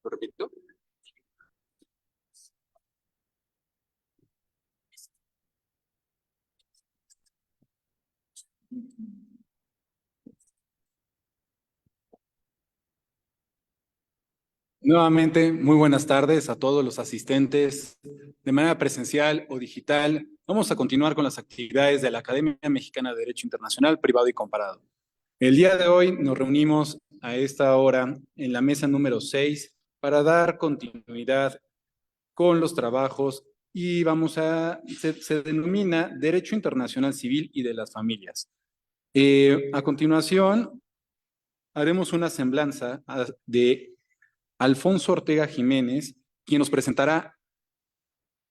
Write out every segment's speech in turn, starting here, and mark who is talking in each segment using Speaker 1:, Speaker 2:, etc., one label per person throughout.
Speaker 1: Lo repito. Nuevamente, muy buenas tardes a todos los asistentes de manera presencial o digital. Vamos a continuar con las actividades de la Academia Mexicana de Derecho Internacional Privado y Comparado. El día de hoy nos reunimos a esta hora en la mesa número 6 para dar continuidad con los trabajos y se denomina Derecho Internacional Civil y de las Familias. A continuación, haremos una semblanza de Alfonso Ortega Jiménez, quien nos presentará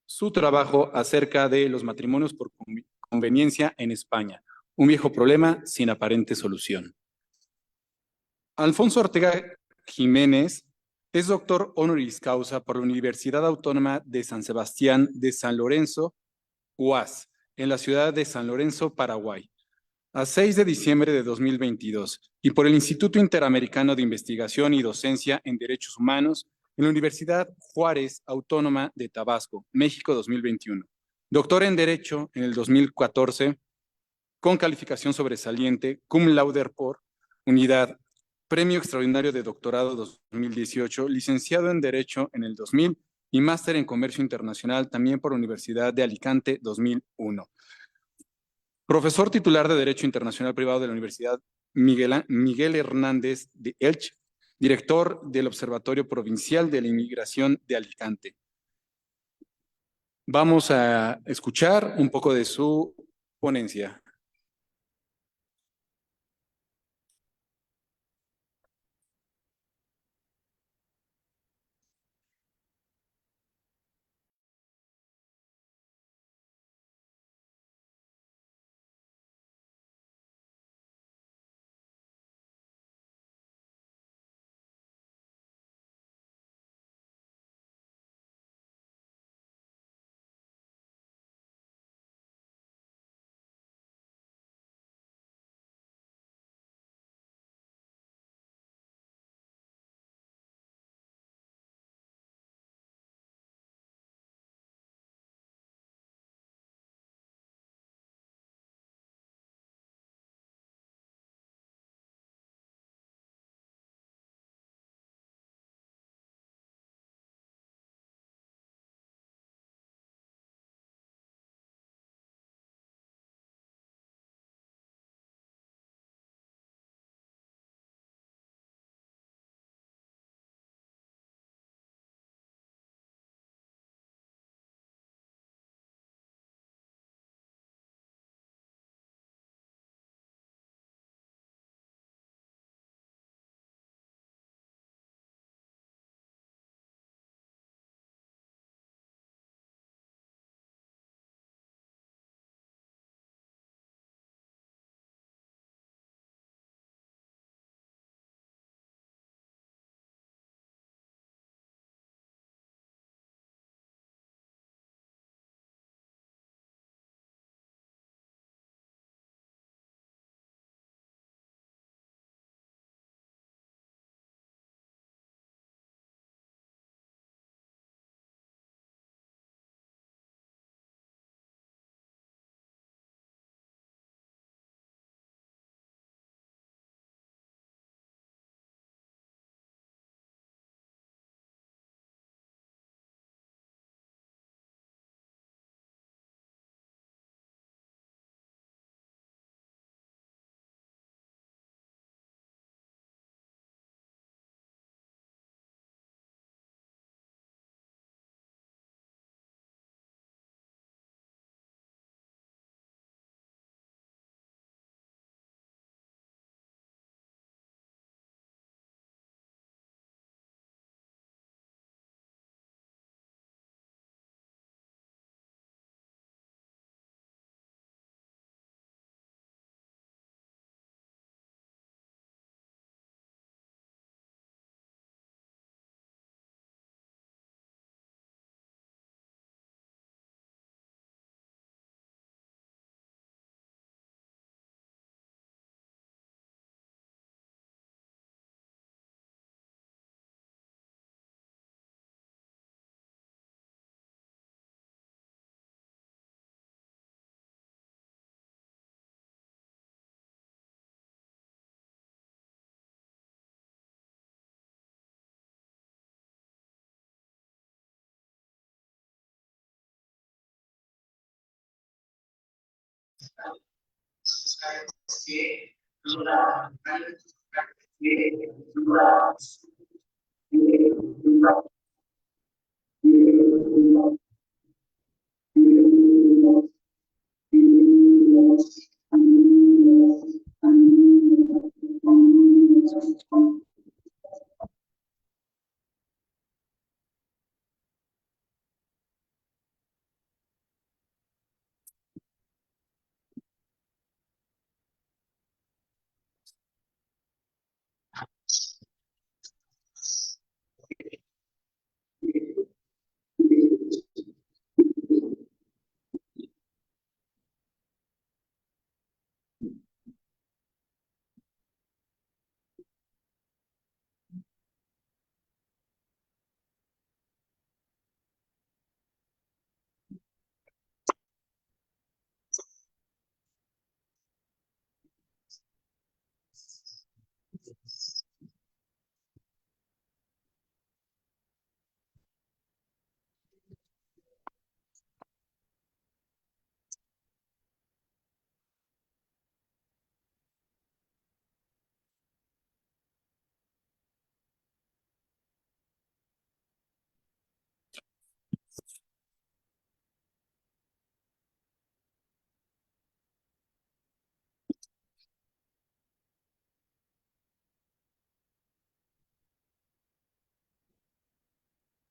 Speaker 1: su trabajo acerca de los matrimonios por conveniencia en España, un viejo problema sin aparente solución. Alfonso Ortega Jiménez es doctor honoris causa por la Universidad Autónoma de San Sebastián de San Lorenzo, UAS, en la ciudad de San Lorenzo, Paraguay, a 6 de diciembre de 2022, y por el Instituto Interamericano de Investigación y Docencia en Derechos Humanos en la Universidad Juárez Autónoma de Tabasco, México 2021. Doctor en Derecho en el 2014, con calificación sobresaliente, cum laude por unidad, Premio Extraordinario de Doctorado 2018, licenciado en Derecho en el 2000 y máster en Comercio Internacional también por Universidad de Alicante 2001. Profesor titular de Derecho Internacional Privado de la Universidad Miguel Hernández de Elche, director del Observatorio Provincial de la Inmigración de Alicante. Vamos a escuchar un poco de su ponencia.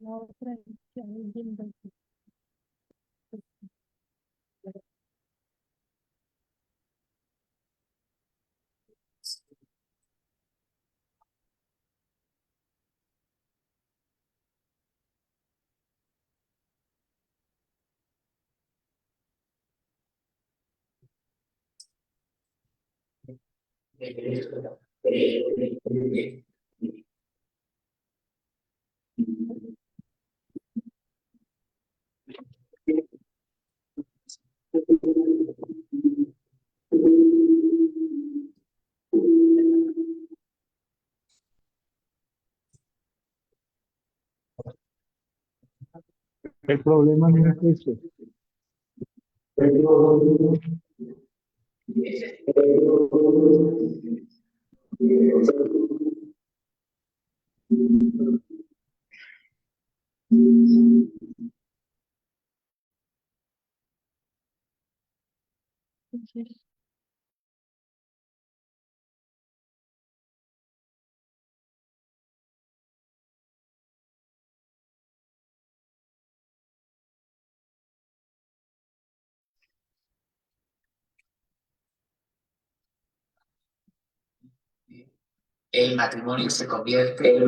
Speaker 2: La otra es que alguien va
Speaker 3: El problema no es eso.
Speaker 2: a
Speaker 4: El matrimonio se convierte en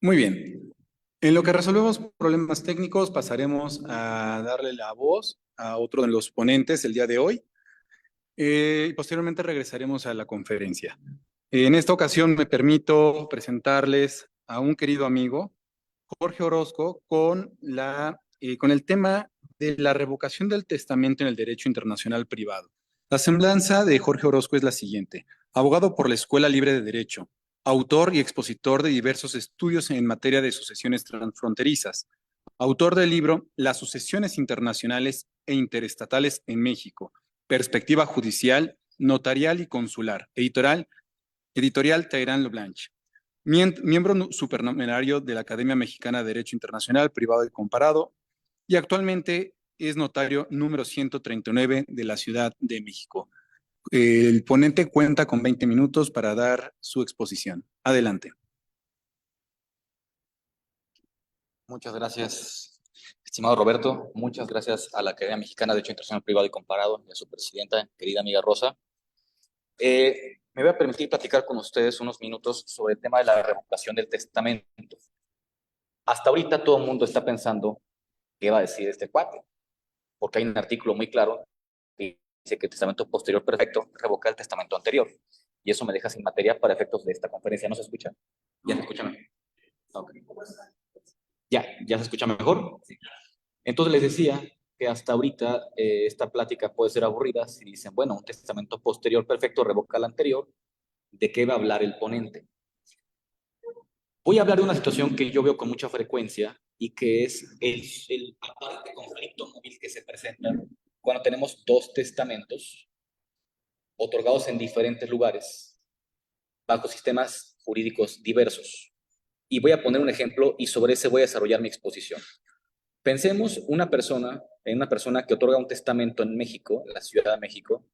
Speaker 1: Muy bien. En lo que resolvemos problemas técnicos, pasaremos a darle la voz a otro de los ponentes el día de hoy. Y posteriormente regresaremos a la conferencia. En esta ocasión me permito presentarles a un querido amigo, Jorge Orozco, con el tema de la revocación del testamento en el derecho internacional privado. La semblanza de Jorge Orozco es la siguiente: abogado por la Escuela Libre de Derecho, autor y expositor de diversos estudios en materia de sucesiones transfronterizas, autor del libro Las sucesiones internacionales e interestatales en México, perspectiva judicial, notarial y consular, editorial Teherán Leblanc. Miembro supernumerario de la Academia Mexicana de Derecho Internacional, Privado y Comparado, y actualmente es notario número 139 de la Ciudad de México. El ponente cuenta con 20 minutos para dar su exposición. Adelante.
Speaker 5: Muchas gracias, estimado Roberto. Muchas gracias a la Academia Mexicana de Derecho Internacional Privado y Comparado y a su presidenta, querida amiga Rosa. Me voy a permitir platicar con ustedes unos minutos sobre el tema de la revocación del testamento. Hasta ahorita todo el mundo está pensando qué va a decir este cuate, porque hay un artículo muy claro que dice que el testamento posterior perfecto revoca el testamento anterior. Y eso me deja sin materia para efectos de esta conferencia. ¿No se escucha? ¿Ya se escucha mejor? Okay. ¿Ya se escucha mejor? Entonces les decía que hasta ahorita esta plática puede ser aburrida si dicen, bueno, un testamento posterior perfecto revoca el anterior. ¿De qué va a hablar el ponente? Voy a hablar de una situación que yo veo con mucha frecuencia y que es el aparente conflicto móvil que se presenta cuando tenemos dos testamentos otorgados en diferentes lugares bajo sistemas jurídicos diversos. Y voy a poner un ejemplo y sobre ese voy a desarrollar mi exposición. Pensemos en una persona que otorga un testamento en México, en la Ciudad de México,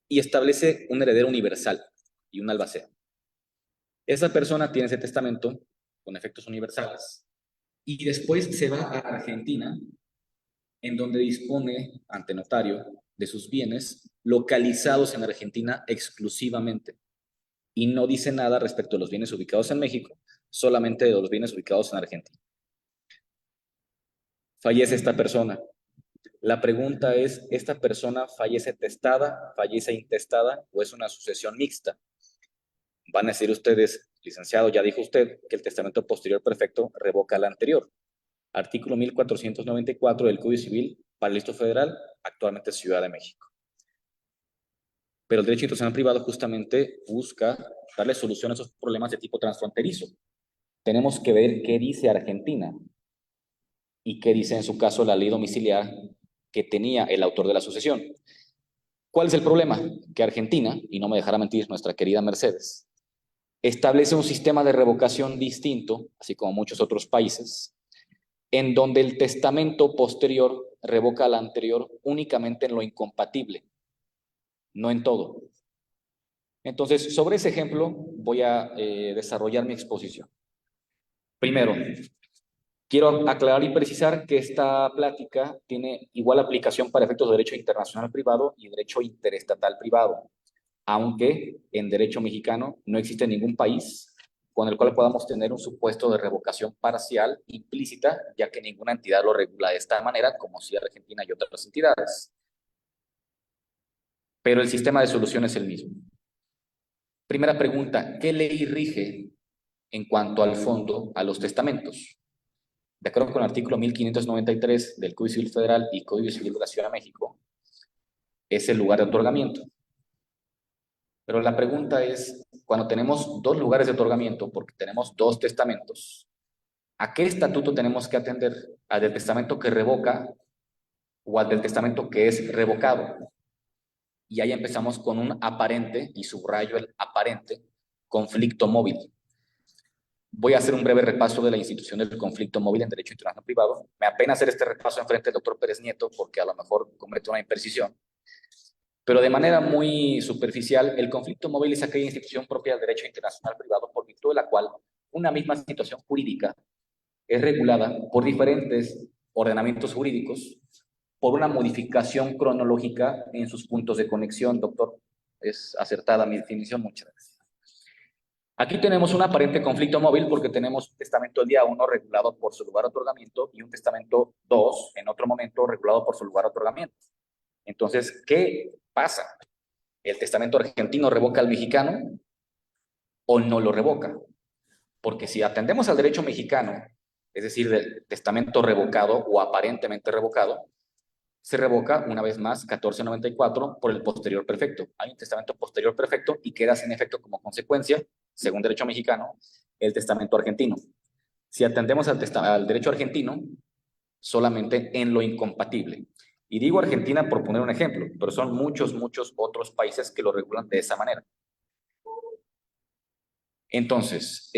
Speaker 5: y establece un heredero universal y un albacea. Esa persona tiene ese testamento con efectos universales y después se va a Argentina, en donde dispone ante notario de sus bienes localizados en Argentina exclusivamente y no dice nada respecto a los bienes ubicados en México, solamente de los bienes ubicados en Argentina. Fallece esta persona. La pregunta es, ¿esta persona fallece testada, fallece intestada o es una sucesión mixta? Van a decir ustedes, licenciado, ya dijo usted que el testamento posterior perfecto revoca el anterior. Artículo 1494 del Código Civil para el Distrito Federal, actualmente Ciudad de México. Pero el derecho internacional privado justamente busca darle solución a esos problemas de tipo transfronterizo. Tenemos que ver qué dice Argentina y qué dice en su caso la ley domiciliar que tenía el autor de la sucesión. ¿Cuál es el problema? Que Argentina, y no me dejará mentir nuestra querida Mercedes, establece un sistema de revocación distinto, así como muchos otros países, en donde el testamento posterior revoca al anterior únicamente en lo incompatible, no en todo. Entonces, sobre ese ejemplo voy a desarrollar mi exposición. Primero, quiero aclarar y precisar que esta plática tiene igual aplicación para efectos de derecho internacional privado y derecho interestatal privado, aunque en derecho mexicano no existe ningún país con el cual podamos tener un supuesto de revocación parcial implícita, ya que ninguna entidad lo regula de esta manera, como si Argentina y otras entidades. Pero el sistema de solución es el mismo. Primera pregunta, ¿qué ley rige en cuanto al fondo a los testamentos? De acuerdo con el artículo 1593 del Código Civil Federal y Código Civil de la Ciudad de México, es el lugar de otorgamiento. Pero la pregunta es, cuando tenemos dos lugares de otorgamiento, porque tenemos dos testamentos, ¿a qué estatuto tenemos que atender? ¿Al del testamento que revoca o al del testamento que es revocado? Y ahí empezamos con un aparente, y subrayo el aparente, conflicto móvil. Voy a hacer un breve repaso de la institución del conflicto móvil en Derecho Internacional Privado. Me apena hacer este repaso en frente del doctor Pérez Nieto, porque a lo mejor comete una imprecisión. Pero de manera muy superficial, el conflicto móvil es aquella institución propia del derecho internacional privado por virtud de la cual una misma situación jurídica es regulada por diferentes ordenamientos jurídicos por una modificación cronológica en sus puntos de conexión. Doctor, es acertada mi definición, muchas gracias. Aquí tenemos un aparente conflicto móvil porque tenemos un testamento del día 1 regulado por su lugar de otorgamiento y un testamento 2 en otro momento regulado por su lugar de otorgamiento. Entonces, ¿qué pasa? ¿El testamento argentino revoca al mexicano o no lo revoca? Porque si atendemos al derecho mexicano, es decir, del testamento revocado o aparentemente revocado, se revoca una vez más 1494 por el posterior perfecto. Hay un testamento posterior perfecto y queda sin efecto como consecuencia, según derecho mexicano, el testamento argentino. Si atendemos al derecho argentino, solamente en lo incompatible. Y digo Argentina por poner un ejemplo, pero son muchos otros países que lo regulan de esa manera. Entonces,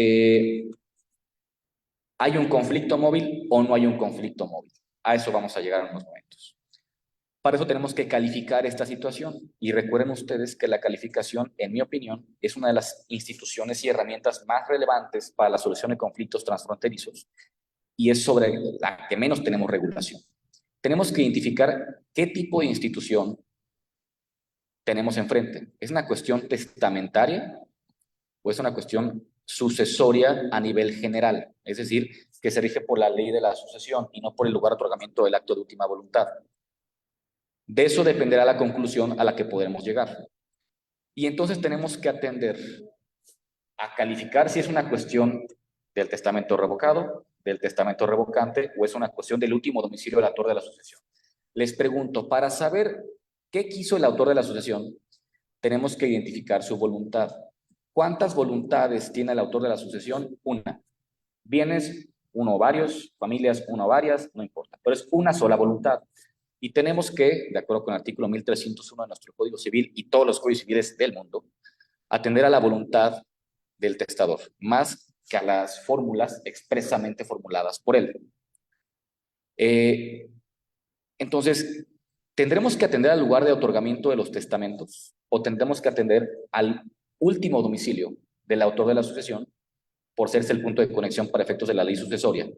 Speaker 5: ¿hay un conflicto móvil o no hay un conflicto móvil? A eso vamos a llegar en unos momentos. Para eso tenemos que calificar esta situación. Y recuerden ustedes que la calificación, en mi opinión, es una de las instituciones y herramientas más relevantes para la solución de conflictos transfronterizos y es sobre la que menos tenemos regulación. Tenemos que identificar qué tipo de institución tenemos enfrente. ¿Es una cuestión testamentaria o es una cuestión sucesoria a nivel general? Es decir, que se rige por la ley de la sucesión y no por el lugar de otorgamiento del acto de última voluntad. De eso dependerá la conclusión a la que podremos llegar. Y entonces tenemos que atender a calificar si es una cuestión del testamento revocado, del testamento revocante, o es una cuestión del último domicilio del autor de la sucesión. Les pregunto, para saber qué quiso el autor de la sucesión, tenemos que identificar su voluntad. ¿Cuántas voluntades tiene el autor de la sucesión? Una. Bienes, uno o varios, familias, uno o varias, no importa, pero es una sola voluntad. Y tenemos que, de acuerdo con el artículo 1301 de nuestro Código Civil y todos los códigos civiles del mundo, atender a la voluntad del testador, más que a las fórmulas expresamente formuladas por él. Entonces, ¿tendremos que atender al lugar de otorgamiento de los testamentos o tendremos que atender al último domicilio del autor de la sucesión por serse el punto de conexión para efectos de la ley sucesoria?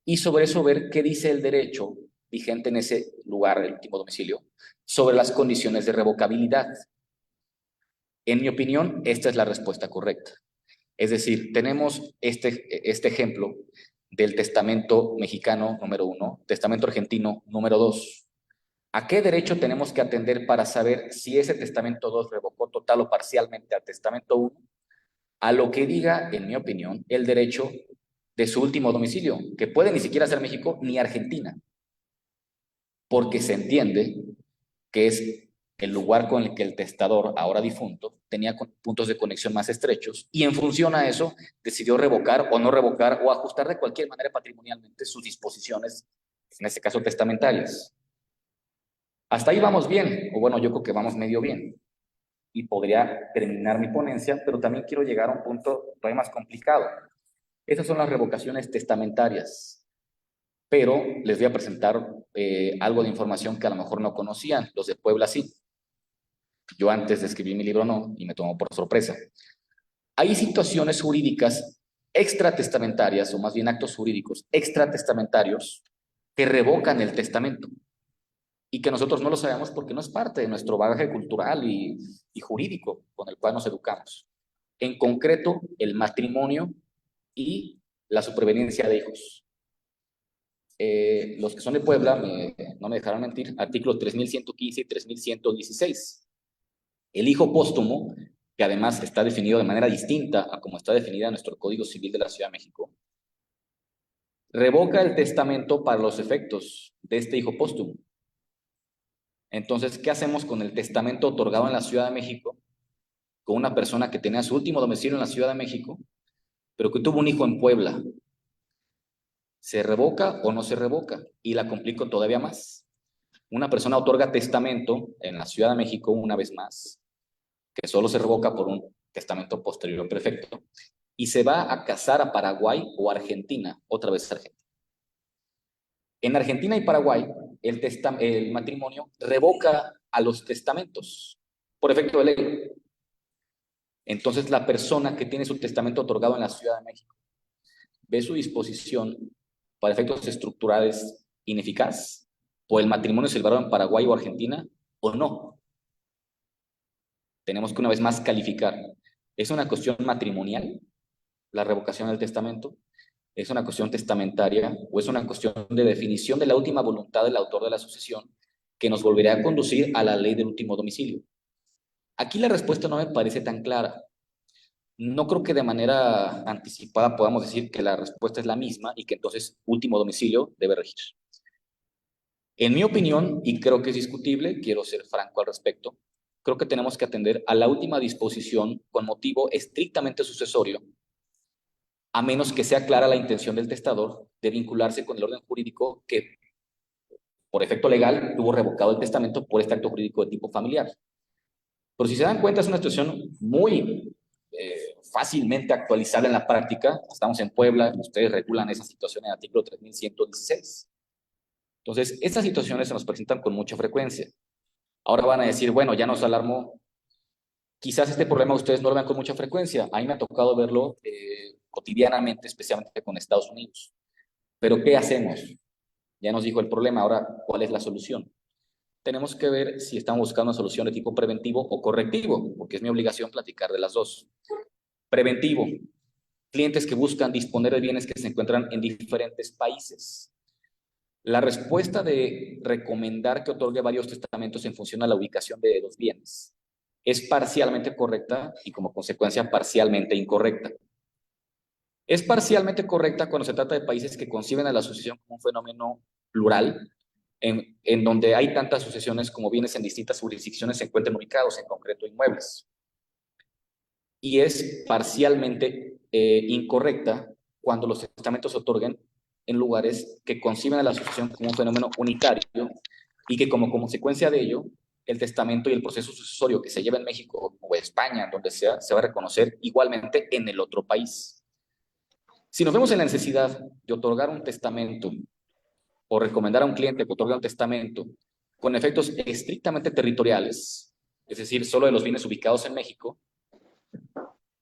Speaker 5: Y sobre eso ver qué dice el derecho vigente en ese lugar, el último domicilio, sobre las condiciones de revocabilidad. En mi opinión, esta es la respuesta correcta. Es decir, tenemos este ejemplo del testamento mexicano número 1, testamento argentino número 2. ¿A qué derecho tenemos que atender para saber si ese testamento 2 revocó total o parcialmente al testamento 1? A lo que diga, en mi opinión, el derecho de su último domicilio, que puede ni siquiera ser México ni Argentina, porque se entiende que es el lugar con el que el testador, ahora difunto, tenía puntos de conexión más estrechos y en función a eso decidió revocar o no revocar o ajustar de cualquier manera patrimonialmente sus disposiciones, en este caso testamentarias. Hasta ahí vamos bien, o bueno, yo creo que vamos medio bien. Y podría terminar mi ponencia, pero también quiero llegar a un punto todavía más complicado. Estas son las revocaciones testamentarias. Pero les voy a presentar algo de información que a lo mejor no conocían, los de Puebla sí. Yo antes de escribir mi libro no, y me tomó por sorpresa. Hay situaciones jurídicas extratestamentarias, o más bien actos jurídicos extratestamentarios, que revocan el testamento y que nosotros no lo sabemos porque no es parte de nuestro bagaje cultural y jurídico con el cual nos educamos. En concreto, el matrimonio y la superveniencia de hijos. Los que son de Puebla no me dejarán mentir, artículos 3115 y 3116. El hijo póstumo, que además está definido de manera distinta a como está definida en nuestro Código Civil de la Ciudad de México, revoca el testamento para los efectos de este hijo póstumo. Entonces, ¿qué hacemos con el testamento otorgado en la Ciudad de México con una persona que tenía su último domicilio en la Ciudad de México, pero que tuvo un hijo en Puebla? ¿Se revoca o no se revoca? Y la complico todavía más. Una persona otorga testamento en la Ciudad de México una vez más, que solo se revoca por un testamento posterior perfecto, y se va a casar a Paraguay o Argentina, otra vez Argentina. En Argentina y Paraguay, el matrimonio revoca a los testamentos por efecto de ley. Entonces, la persona que tiene su testamento otorgado en la Ciudad de México ve su disposición para efectos estructurales ineficaz por el matrimonio celebrado en Paraguay o Argentina o no. Tenemos que una vez más calificar ¿Es una cuestión matrimonial, la revocación del testamento? ¿Es una cuestión testamentaria o es una cuestión de definición de la última voluntad del autor de la sucesión que nos volverá a conducir a la ley del último domicilio? Aquí la respuesta no me parece tan clara. No creo que de manera anticipada podamos decir que la respuesta es la misma y que entonces último domicilio debe regir. En mi opinión, y creo que es discutible, quiero ser franco al respecto, creo que tenemos que atender a la última disposición con motivo estrictamente sucesorio, a menos que sea clara la intención del testador de vincularse con el orden jurídico que, por efecto legal, tuvo revocado el testamento por este acto jurídico de tipo familiar. Pero si se dan cuenta, es una situación muy fácilmente actualizable en la práctica. Estamos en Puebla, ustedes regulan esa situación en el artículo 3116. Entonces, estas situaciones se nos presentan con mucha frecuencia. Ahora van a decir, bueno, ya nos alarmó. Quizás este problema ustedes no lo vean con mucha frecuencia. A mí me ha tocado verlo cotidianamente, especialmente con Estados Unidos. Pero ¿qué hacemos? Ya nos dijo el problema, ahora, ¿cuál es la solución? Tenemos que ver si estamos buscando una solución de tipo preventivo o correctivo, porque es mi obligación platicar de las dos. Preventivo, clientes que buscan disponer de bienes que se encuentran en diferentes países. La respuesta de recomendar que otorgue varios testamentos en función a la ubicación de los bienes es parcialmente correcta y como consecuencia parcialmente incorrecta. Es parcialmente correcta cuando se trata de países que conciben a la sucesión como un fenómeno plural, en donde hay tantas sucesiones como bienes en distintas jurisdicciones se encuentran ubicados, en concreto inmuebles. Y es parcialmente incorrecta cuando los testamentos se otorguen en lugares que conciben a la sucesión como un fenómeno unitario y que como consecuencia de ello, el testamento y el proceso sucesorio que se lleva en México o España, donde sea, se va a reconocer igualmente en el otro país. Si nos vemos en la necesidad de otorgar un testamento o recomendar a un cliente que otorgue un testamento con efectos estrictamente territoriales, es decir, solo de los bienes ubicados en México,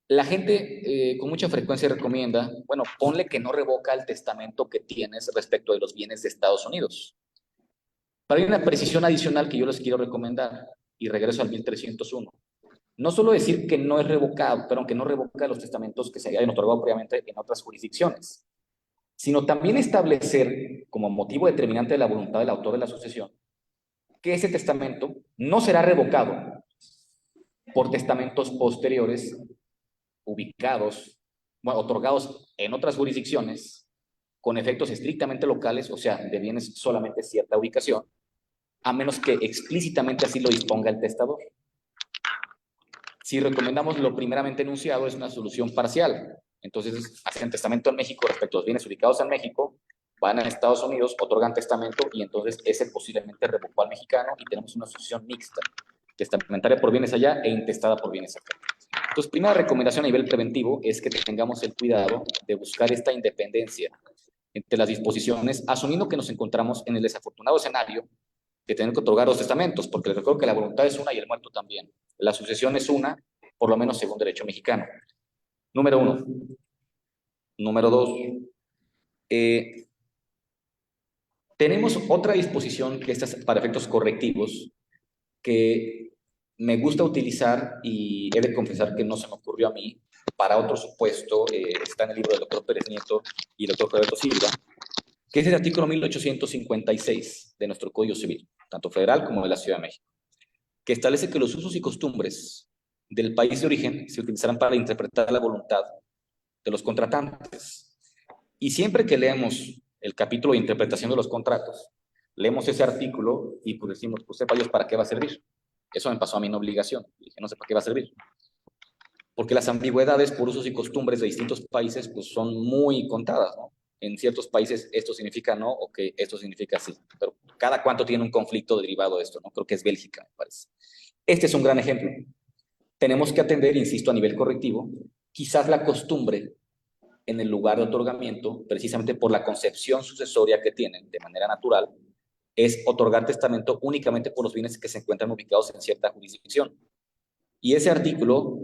Speaker 5: la gente con mucha frecuencia recomienda, bueno, ponle que no revoca el testamento que tienes respecto de los bienes de Estados Unidos. Pero hay una precisión adicional que yo les quiero recomendar, y regreso al 1301. No solo decir que no es revocado, pero que no revoca los testamentos que se hayan otorgado previamente en otras jurisdicciones, sino también establecer como motivo determinante de la voluntad del autor de la sucesión que ese testamento no será revocado por testamentos posteriores ubicados, bueno, otorgados en otras jurisdicciones con efectos estrictamente locales, o sea, de bienes solamente cierta ubicación, a menos que explícitamente así lo disponga el testador. Si recomendamos lo primeramente enunciado, es una solución parcial. Entonces, hacen testamento en México respecto a los bienes ubicados en México, van a Estados Unidos, otorgan testamento y entonces ese posiblemente revocó al mexicano y tenemos una sucesión mixta, testamentaria por bienes allá e intestada por bienes acá. Entonces, primera recomendación a nivel preventivo es que tengamos el cuidado de buscar esta independencia entre las disposiciones, asumiendo que nos encontramos en el desafortunado escenario de tener que otorgar los testamentos, porque les recuerdo que la voluntad es una y el muerto también. La sucesión es una, por lo menos según derecho mexicano. Número 1. Número 2. Tenemos otra disposición que esta es para efectos correctivos, que me gusta utilizar y he de confesar que no se me ocurrió a mí. Para otro supuesto, está en el libro del doctor Pérez Nieto y el doctor Roberto Silva, que es el artículo 1856 de nuestro Código Civil, tanto federal como de la Ciudad de México, que establece que los usos y costumbres del país de origen se utilizarán para interpretar la voluntad de los contratantes. Y siempre que leemos el capítulo de interpretación de los contratos, leemos ese artículo y pues decimos, pues sepa Dios para qué va a servir. Eso me pasó a mí en obligación. Dije, no sé para qué va a servir. Porque las ambigüedades por usos y costumbres de distintos países pues son muy contadas, ¿no? En ciertos países esto significa no, o que esto significa sí. Pero cada cuánto tiene un conflicto derivado de esto, ¿no? Creo que es Bélgica, me parece. Este es un gran ejemplo. Tenemos que atender, insisto, a nivel correctivo, quizás la costumbre en el lugar de otorgamiento, precisamente por la concepción sucesoria que tienen de manera natural, es otorgar testamento únicamente por los bienes que se encuentran ubicados en cierta jurisdicción. Y ese artículo,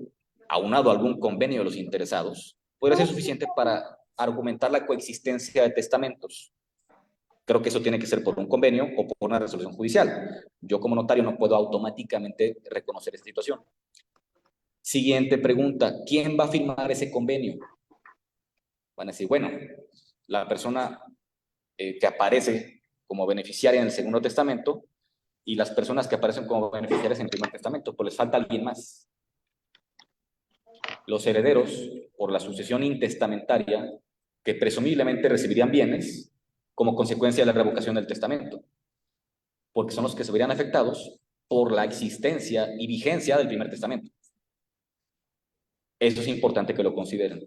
Speaker 5: aunado a algún convenio de los interesados, puede ser suficiente para argumentar la coexistencia de testamentos. Creo que eso tiene que ser por un convenio o por una resolución judicial. Yo como notario no puedo automáticamente reconocer esta situación. Siguiente pregunta, ¿quién va a firmar ese convenio? Van a decir, bueno, la persona que aparece como beneficiaria en el Segundo Testamento y las personas que aparecen como beneficiarias en el Primer Testamento, pues les falta alguien más. Los herederos, por la sucesión intestamentaria, que presumiblemente recibirían bienes como consecuencia de la revocación del testamento, porque son los que se verían afectados por la existencia y vigencia del Primer Testamento. Eso es importante que lo consideren.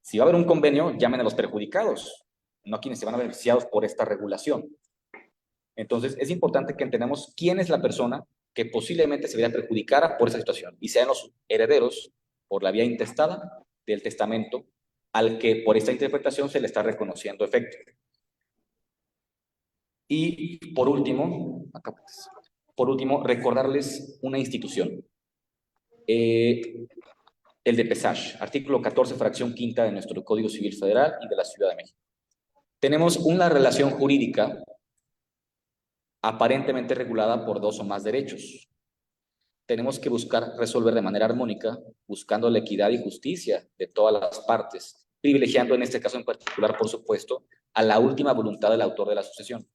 Speaker 5: Si va a haber un convenio, llamen a los perjudicados, no a quienes se van a ver beneficiados por esta regulación. Entonces, es importante que entendamos quién es la persona que posiblemente se vea perjudicada por esa situación y sean los herederos por la vía intestada del testamento al que por esta interpretación se le está reconociendo efecto. Y por último, recordarles una institución. El de PESASH, artículo 14, fracción quinta de nuestro Código Civil Federal y de la Ciudad de México. Tenemos una relación jurídica aparentemente regulada por dos o más derechos. Tenemos que buscar resolver de manera armónica, buscando la equidad y justicia de todas las partes, privilegiando en este caso en particular, por supuesto, a la última voluntad del autor de la sucesión.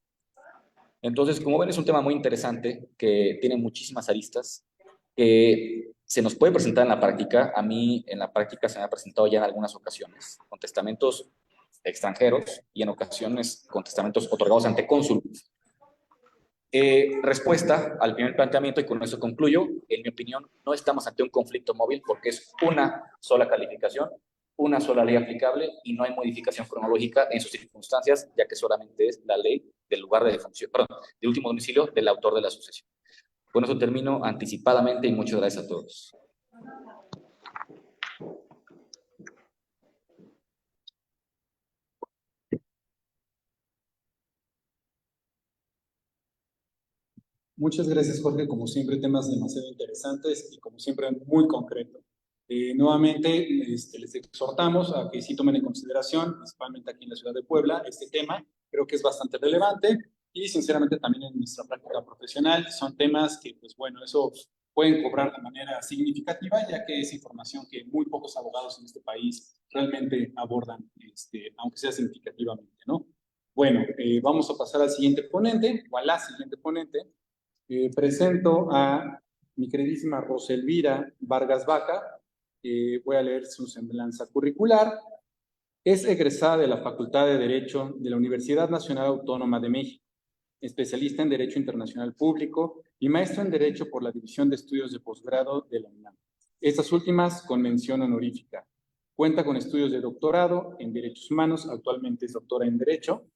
Speaker 5: Entonces, como ven, es un tema muy interesante que tiene muchísimas aristas, que se nos puede presentar en la práctica. A mí en la práctica se me ha presentado ya en algunas ocasiones con testamentos extranjeros y en ocasiones con testamentos otorgados ante cónsul. Respuesta al primer planteamiento, y con eso concluyo, en mi opinión, no estamos ante un conflicto móvil porque es una sola calificación, una sola ley aplicable y no hay modificación cronológica en sus circunstancias, ya que solamente es la ley del lugar de defunción, perdón, del último domicilio del autor de la sucesión. Con eso termino anticipadamente y muchas gracias a todos.
Speaker 1: Muchas gracias, Jorge. Como siempre, temas demasiado interesantes y como siempre muy concretos. Nuevamente, les exhortamos a que sí tomen en consideración, principalmente aquí en la ciudad de Puebla, este tema. Creo que es bastante relevante y sinceramente también en nuestra práctica profesional son temas que, pues bueno, eso pueden cobrar de manera significativa, ya que es información que muy pocos abogados en este país realmente abordan, aunque sea significativamente, ¿no? Bueno, vamos a pasar al siguiente ponente, o a la siguiente ponente. Presento a mi queridísima Roselvira Vargas Vaca. Voy a leer su semblanza curricular. Es egresada de la Facultad de Derecho de la Universidad Nacional Autónoma de México, especialista en Derecho Internacional Público y maestra en Derecho por la División de Estudios de Posgrado de la UNAM. Estas últimas con mención honorífica. Cuenta con estudios de doctorado en Derechos Humanos, actualmente es doctora en Derecho,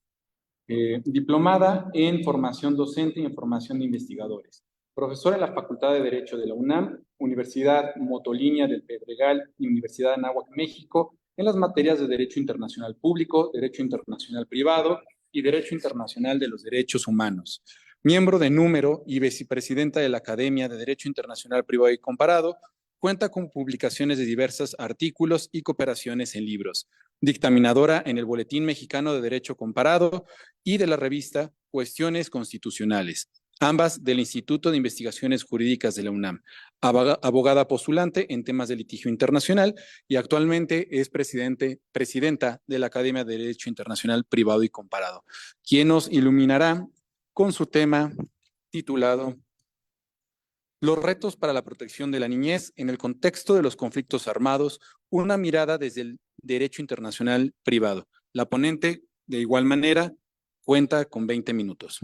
Speaker 1: diplomada en formación docente y en formación de investigadores. Profesora en la Facultad de Derecho de la UNAM, Universidad Motolinia del Pedregal y Universidad de Anáhuac, México, en las materias de Derecho Internacional Público, Derecho Internacional Privado y Derecho Internacional de los Derechos Humanos. Miembro de número y vicepresidenta de la Academia de Derecho Internacional Privado y Comparado, cuenta con publicaciones de diversos artículos y cooperaciones en libros. Dictaminadora en el Boletín Mexicano de Derecho Comparado y de la revista Cuestiones Constitucionales, ambas del Instituto de Investigaciones Jurídicas de la UNAM. Abogada postulante en temas de litigio internacional y actualmente es presidenta de la Academia de Derecho Internacional Privado y Comparado, quien nos iluminará con su tema titulado Los retos para la protección de la niñez en el contexto de los conflictos armados, una mirada desde el derecho internacional privado. La ponente, de igual manera, cuenta con 20 minutos.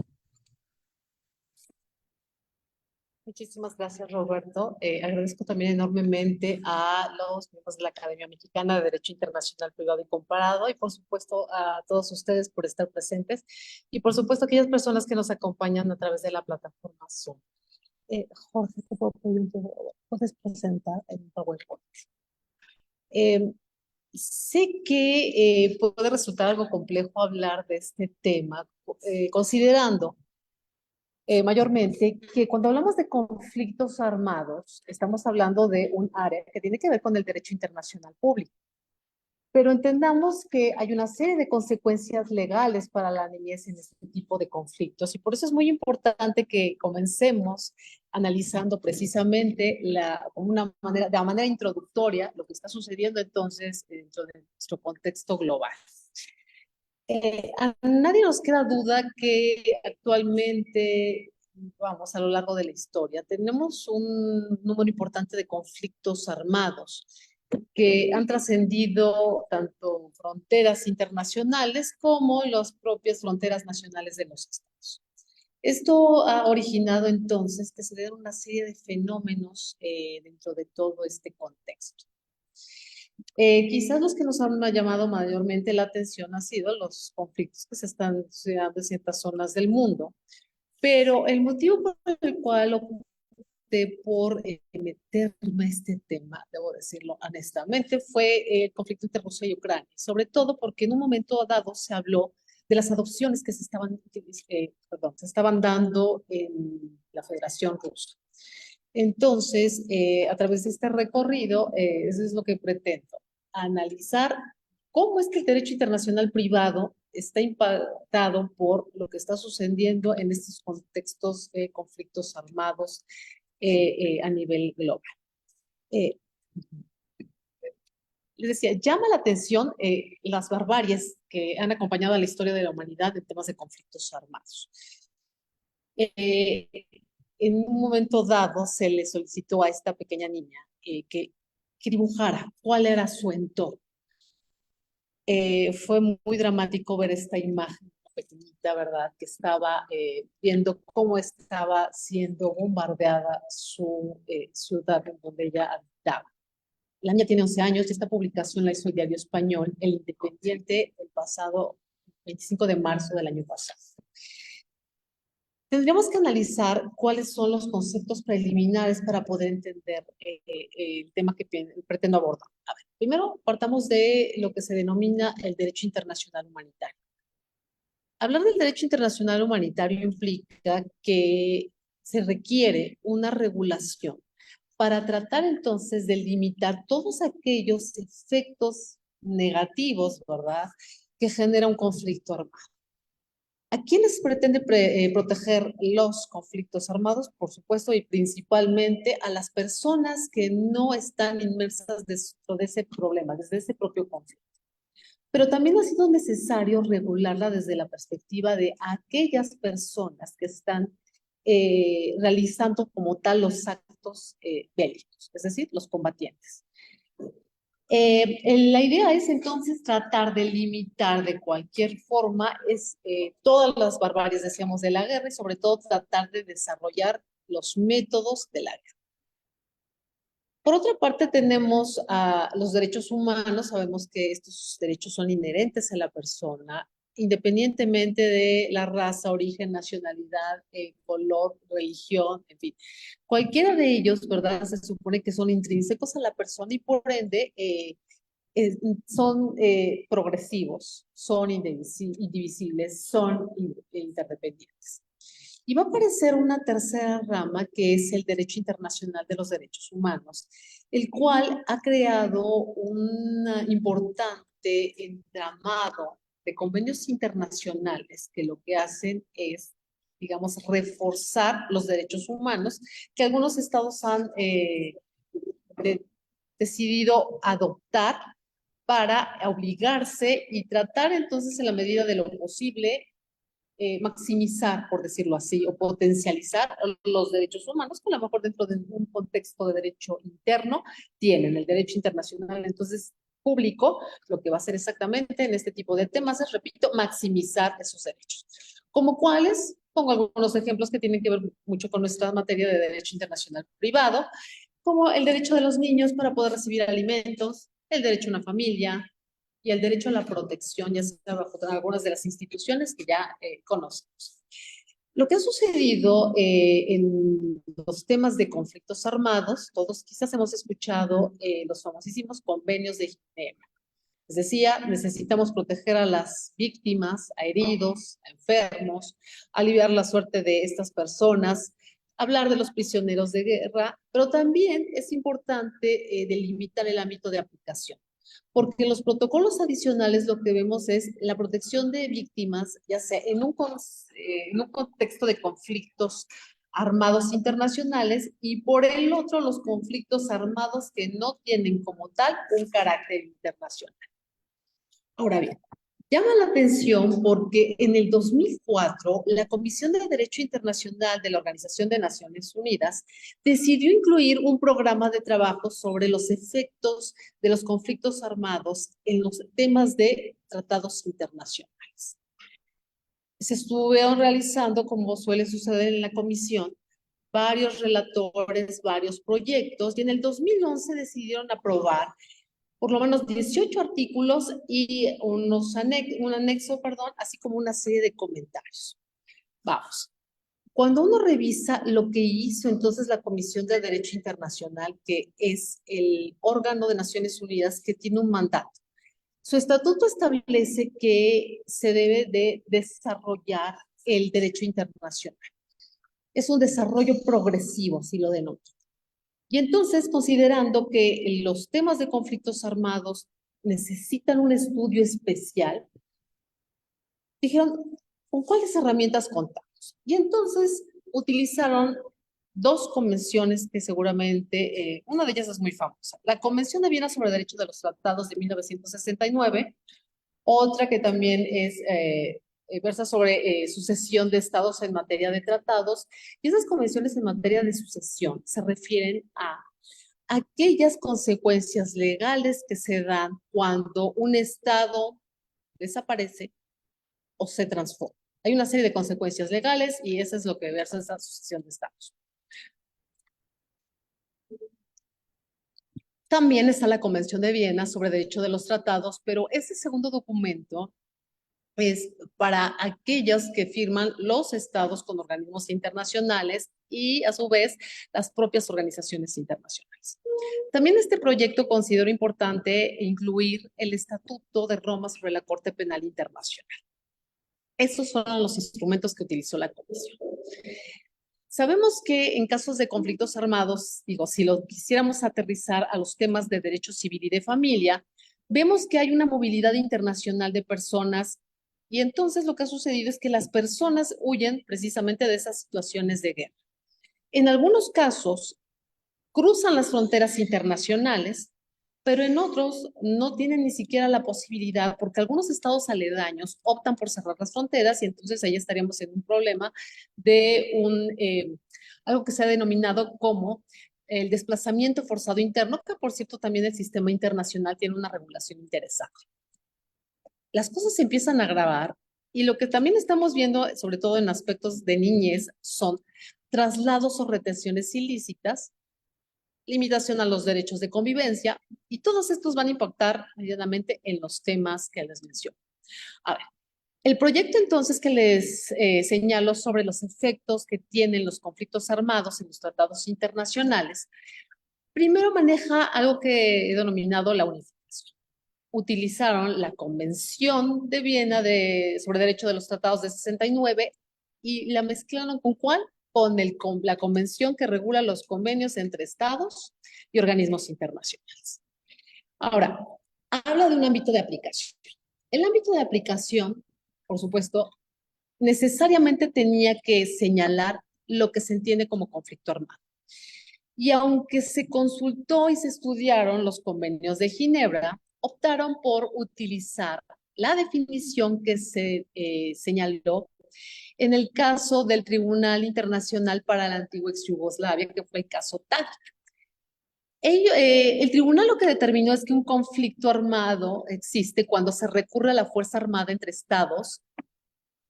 Speaker 2: Muchísimas gracias, Roberto. Agradezco también enormemente a los miembros de la Academia Mexicana de Derecho Internacional Privado y Comparado y, por supuesto, a todos ustedes por estar presentes y, por supuesto, a aquellas personas que nos acompañan a través de la plataforma Zoom. Jorge, ¿te puedo pedir un favor? ¿Puedes presentar en PowerPoint? Sé que puede resultar algo complejo hablar de este tema, considerando mayormente que cuando hablamos de conflictos armados, estamos hablando de un área que tiene que ver con el derecho internacional público. pero entendamos que hay una serie de consecuencias legales para la niñez en este tipo de conflictos y por eso es muy importante que comencemos analizando precisamente de manera introductoria lo que está sucediendo entonces dentro de nuestro contexto global. A nadie nos queda duda que actualmente, vamos, a lo largo de la historia, tenemos un número importante de conflictos armados que han trascendido tanto fronteras internacionales como las propias fronteras nacionales de los estados. Esto ha originado entonces que se den una serie de fenómenos dentro de todo este contexto. Quizás los que nos han llamado mayormente la atención han sido los conflictos que se están sucediendo en ciertas zonas del mundo, pero el motivo por el cual opté por meterme a este tema, debo decirlo honestamente, fue el conflicto entre Rusia y Ucrania, sobre todo porque en un momento dado se habló de las adopciones que se estaban dando en la Federación Rusa. Entonces, a través de este recorrido, eso es lo que pretendo, analizar cómo es que el derecho internacional privado está impactado por lo que está sucediendo en estos contextos de conflictos armados a nivel global. Les decía, llama la atención las barbaries que han acompañado a la historia de la humanidad en temas de conflictos armados. En un momento dado se le solicitó a esta pequeña niña que dibujara cuál era su entorno. Fue muy dramático ver esta imagen pequeñita, ¿verdad? Que estaba viendo cómo estaba siendo bombardeada su ciudad en donde ella habitaba. La niña tiene 11 años y esta publicación la hizo el diario español El Independiente el pasado 25 de marzo del año pasado. Tendríamos que analizar cuáles son los conceptos preliminares para poder entender el tema que pretendo abordar. A ver, primero partamos de lo que se denomina el derecho internacional humanitario. Hablar del derecho internacional humanitario implica que se requiere una regulación para tratar entonces de limitar todos aquellos efectos negativos, ¿verdad?, que genera un conflicto armado. ¿A quiénes pretende proteger los conflictos armados? Por supuesto, y principalmente a las personas que no están inmersas dentro de ese problema, desde ese propio conflicto. Pero también ha sido necesario regularla desde la perspectiva de aquellas personas que están realizando como tal los actos bélicos, es decir, los combatientes. La idea es entonces tratar de limitar de cualquier forma todas las barbaries, decíamos, de la guerra y sobre todo tratar de desarrollar los métodos de la guerra. Por otra parte tenemos los derechos humanos. Sabemos que estos derechos son inherentes a la persona, independientemente de la raza, origen, nacionalidad, color, religión, en fin. Cualquiera de ellos, ¿verdad?, se supone que son intrínsecos a la persona y por ende son progresivos, son indivisibles, son interdependientes. Y va a aparecer una tercera rama que es el derecho internacional de los derechos humanos, el cual ha creado un importante entramado de convenios internacionales que lo que hacen es, digamos, reforzar los derechos humanos que algunos estados han decidido adoptar para obligarse y tratar entonces en la medida de lo posible maximizar, por decirlo así, o potencializar los derechos humanos, que a lo mejor dentro de un contexto de derecho interno tienen el derecho internacional. Entonces, público, lo que va a hacer exactamente en este tipo de temas es, repito, maximizar esos derechos. ¿Como cuáles? Pongo algunos ejemplos que tienen que ver mucho con nuestra materia de derecho internacional privado, como el derecho de los niños para poder recibir alimentos, el derecho a una familia, y el derecho a la protección, ya sea bajo algunas de las instituciones que ya conocemos. Lo que ha sucedido en los temas de conflictos armados, todos quizás hemos escuchado los famosísimos convenios de Ginebra. Les decía, necesitamos proteger a las víctimas, a heridos, a enfermos, aliviar la suerte de estas personas, hablar de los prisioneros de guerra, pero también es importante delimitar el ámbito de aplicación. porque en los protocolos adicionales lo que vemos es la protección de víctimas, ya sea en un contexto de conflictos armados internacionales y por el otro los conflictos armados que no tienen como tal un carácter internacional. Ahora bien, llama la atención porque en el 2004 la Comisión de Derecho Internacional de la Organización de Naciones Unidas decidió incluir un programa de trabajo sobre los efectos de los conflictos armados en los temas de tratados internacionales. Se estuvieron realizando, como suele suceder en la comisión, varios relatores, varios proyectos, y en el 2011 decidieron aprobar por lo menos 18 artículos y un anexo, así como una serie de comentarios. Vamos. Cuando uno revisa lo que hizo entonces la Comisión de Derecho Internacional, que es el órgano de Naciones Unidas que tiene un mandato, su estatuto establece que se debe de desarrollar el derecho internacional. Es un desarrollo progresivo, si lo denoto. Y entonces, considerando que los temas de conflictos armados necesitan un estudio especial, dijeron, ¿con cuáles herramientas contamos? Y entonces utilizaron dos convenciones que seguramente, una de ellas es muy famosa. La Convención de Viena sobre Derechos de los Tratados de 1969, otra que también versa sobre sucesión de estados en materia de tratados, y esas convenciones en materia de sucesión se refieren a aquellas consecuencias legales que se dan cuando un estado desaparece o se transforma. Hay una serie de consecuencias legales y eso es lo que versa esta sucesión de estados. También está la Convención de Viena sobre Derecho de los Tratados, pero ese segundo documento es para aquellos que firman los estados con organismos internacionales y a su vez las propias organizaciones internacionales. También este proyecto considero importante incluir el Estatuto de Roma sobre la Corte Penal Internacional. Estos fueron los instrumentos que utilizó la Comisión. Sabemos que en casos de conflictos armados, si lo quisiéramos aterrizar a los temas de derecho civil y de familia, vemos que hay una movilidad internacional de personas y entonces lo que ha sucedido es que las personas huyen precisamente de esas situaciones de guerra. En algunos casos, cruzan las fronteras internacionales, pero en otros no tienen ni siquiera la posibilidad porque algunos estados aledaños optan por cerrar las fronteras y entonces ahí estaríamos en un problema de algo que se ha denominado como el desplazamiento forzado interno, que por cierto también el sistema internacional tiene una regulación interesante. Las cosas se empiezan a agravar y lo que también estamos viendo, sobre todo en aspectos de niñez, son traslados o retenciones ilícitas, limitación a los derechos de convivencia, y todos estos van a impactar medianamente en los temas que les menciono. A ver, el proyecto entonces que les señalo sobre los efectos que tienen los conflictos armados en los tratados internacionales, primero maneja algo que he denominado la unificación. Utilizaron la Convención de Viena sobre Derecho de los Tratados de 69 y la mezclaron ¿con cuál? Con la convención que regula los convenios entre estados y organismos internacionales. Ahora, habla de un ámbito de aplicación. El ámbito de aplicación, por supuesto, necesariamente tenía que señalar lo que se entiende como conflicto armado. Y aunque se consultó y se estudiaron los convenios de Ginebra, optaron por utilizar la definición que se señaló en el caso del Tribunal Internacional para la Antigua Ex Yugoslavia, que fue el caso Tadic. El tribunal lo que determinó es que un conflicto armado existe cuando se recurre a la fuerza armada entre estados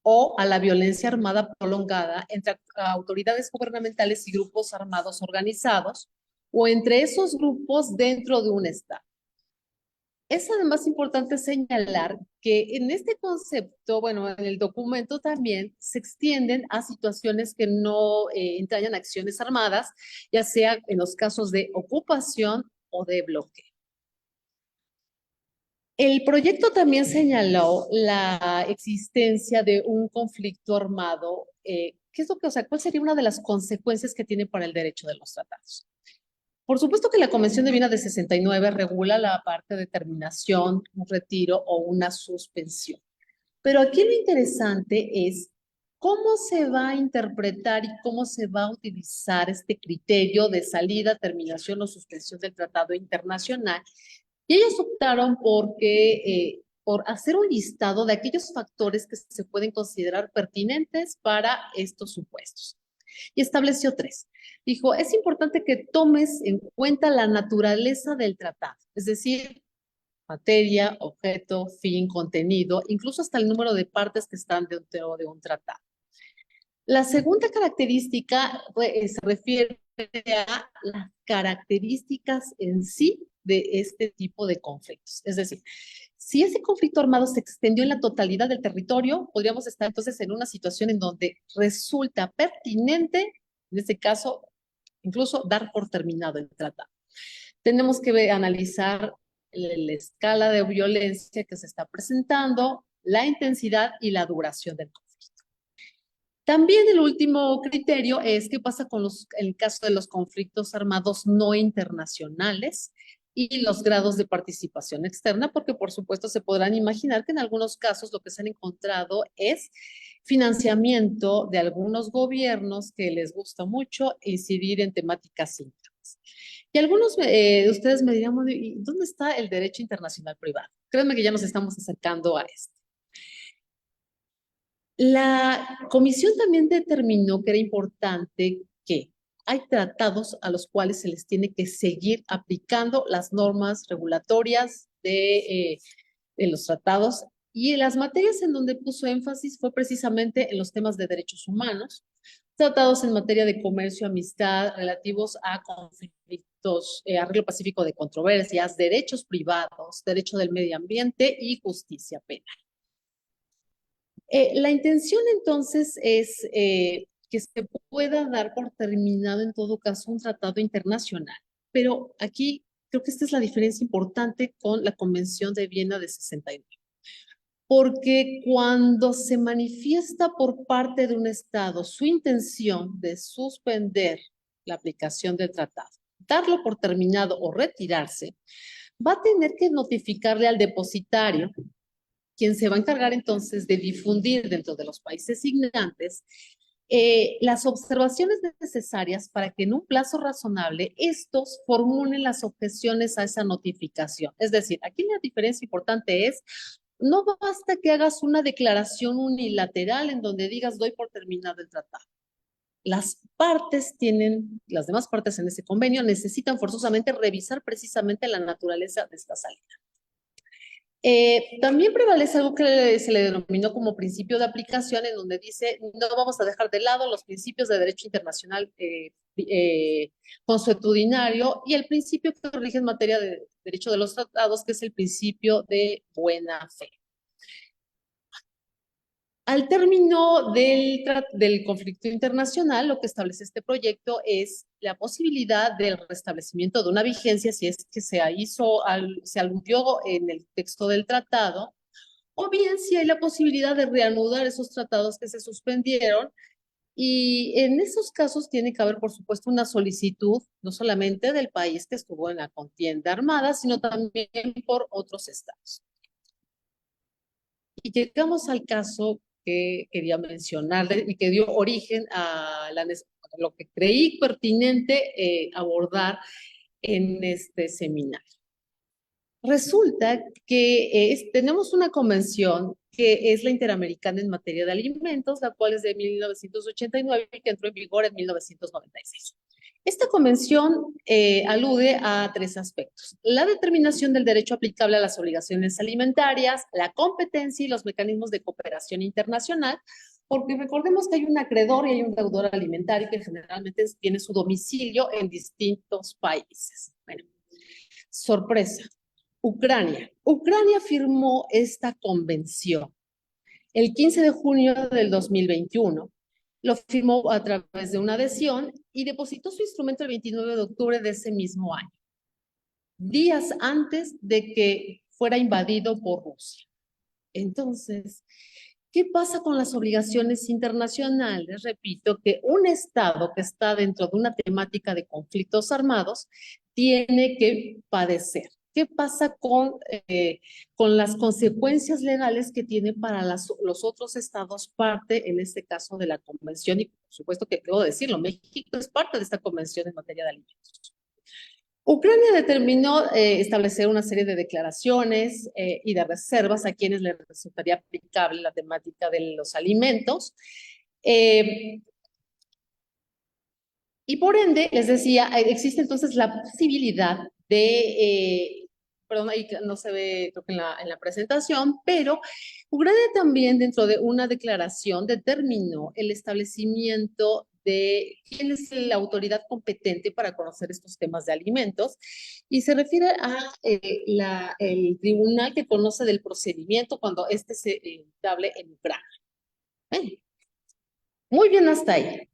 Speaker 2: o a la violencia armada prolongada entre autoridades gubernamentales y grupos armados organizados o entre esos grupos dentro de un estado. Es además importante señalar que en este concepto, bueno, en el documento también se extienden a situaciones que no entrañan acciones armadas, ya sea en los casos de ocupación o de bloqueo. El proyecto también señaló la existencia de un conflicto armado. ¿Qué es lo que, o sea, cuál sería una de las consecuencias que tiene para el derecho de los tratados? Por supuesto que la Convención de Viena de 69 regula la parte de terminación, un retiro o una suspensión. Pero aquí lo interesante es cómo se va a interpretar y cómo se va a utilizar este criterio de salida, terminación o suspensión del tratado internacional. Y ellos optaron por hacer un listado de aquellos factores que se pueden considerar pertinentes para estos supuestos. Y estableció 3. Dijo, es importante que tomes en cuenta la naturaleza del tratado, es decir, materia, objeto, fin, contenido, incluso hasta el número de partes que están dentro de un tratado. La segunda característica se refiere a las características en sí de este tipo de conflictos. Es decir, si ese conflicto armado se extendió en la totalidad del territorio, podríamos estar entonces en una situación en donde resulta pertinente, en este caso, incluso dar por terminado el tratado. Tenemos que analizar la escala de violencia que se está presentando, la intensidad y la duración del conflicto. También el último criterio es qué pasa con el caso de los conflictos armados no internacionales y los grados de participación externa, porque por supuesto se podrán imaginar que en algunos casos lo que se han encontrado es financiamiento de algunos gobiernos que les gusta mucho incidir en temáticas internas. Y algunos de ustedes me dirán, ¿dónde está el derecho internacional privado? Créanme que ya nos estamos acercando a esto. La comisión también determinó que era importante que hay tratados a los cuales se les tiene que seguir aplicando las normas regulatorias de los tratados, y en las materias en donde puso énfasis fue precisamente en los temas de derechos humanos, tratados en materia de comercio, amistad, relativos a conflictos, arreglo pacífico de controversias, derechos privados, derecho del medio ambiente y justicia penal. La intención entonces es que se pueda dar por terminado en todo caso un tratado internacional, pero aquí creo que esta es la diferencia importante con la Convención de Viena de 69, porque cuando se manifiesta por parte de un Estado su intención de suspender la aplicación del tratado, darlo por terminado o retirarse, va a tener que notificarle al depositario, quien se va a encargar entonces de difundir dentro de los países signantes las observaciones necesarias para que en un plazo razonable estos formulen las objeciones a esa notificación. Es decir, aquí la diferencia importante es, no basta que hagas una declaración unilateral en donde digas doy por terminado el tratado. Las demás partes en ese convenio necesitan forzosamente revisar precisamente la naturaleza de esta salida. También prevalece algo que se le denominó como principio de aplicación, en donde dice no vamos a dejar de lado los principios de derecho internacional consuetudinario y el principio que rige en materia de derecho de los tratados, que es el principio de buena fe. Al término del conflicto internacional, lo que establece este proyecto es la posibilidad del restablecimiento de una vigencia si es que se aludió en el texto del tratado, o bien si hay la posibilidad de reanudar esos tratados que se suspendieron, y en esos casos tiene que haber, por supuesto, una solicitud, no solamente del país que estuvo en la contienda armada, sino también por otros estados. Y llegamos al caso que quería mencionar y que dio origen a lo que creí pertinente abordar en este seminario. Resulta que tenemos una convención que es la Interamericana en materia de alimentos, la cual es de 1989 y que entró en vigor en 1996. Esta convención alude a 3 aspectos: la determinación del derecho aplicable a las obligaciones alimentarias, la competencia y los mecanismos de cooperación internacional, porque recordemos que hay un acreedor y hay un deudor alimentario que generalmente tiene su domicilio en distintos países. Bueno, sorpresa. Ucrania firmó esta convención el 15 de junio del 2021. Lo firmó a través de una adhesión y depositó su instrumento el 29 de octubre de ese mismo año, días antes de que fuera invadido por Rusia. Entonces, ¿Qué pasa con las obligaciones internacionales? Repito, que un Estado que está dentro de una temática de conflictos armados tiene que padecer. ¿Qué pasa con las consecuencias legales que tiene para los otros estados parte, en este caso, de la convención? Y por supuesto que debo decirlo, México es parte de esta convención en materia de alimentos. Ucrania determinó establecer una serie de declaraciones y de reservas a quienes les resultaría aplicable la temática de los alimentos. Y por ende, les decía, existe entonces la posibilidad de, perdón, ahí no se ve, creo que en la presentación, pero Ucrania también dentro de una declaración determinó el establecimiento de quién es la autoridad competente para conocer estos temas de alimentos, y se refiere a el tribunal que conoce del procedimiento cuando este se estable en Ucrania. Muy bien hasta ahí.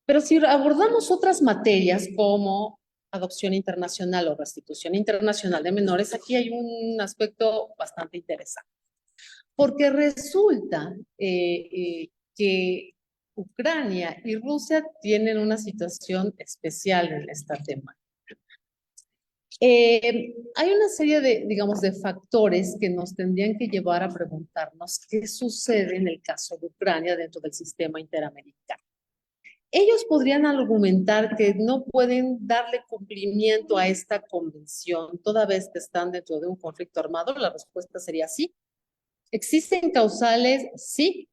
Speaker 2: Pero si abordamos otras materias como adopción internacional o restitución internacional de menores, aquí hay un aspecto bastante interesante. Porque resulta que Ucrania y Rusia tienen una situación especial en esta temática. Hay una serie de, digamos, de factores que nos tendrían que llevar a preguntarnos qué sucede en el caso de Ucrania dentro del sistema interamericano. Ellos podrían argumentar que no pueden darle cumplimiento a esta convención toda vez que están dentro de un conflicto armado. La respuesta sería sí. ¿Existen causales? Sí.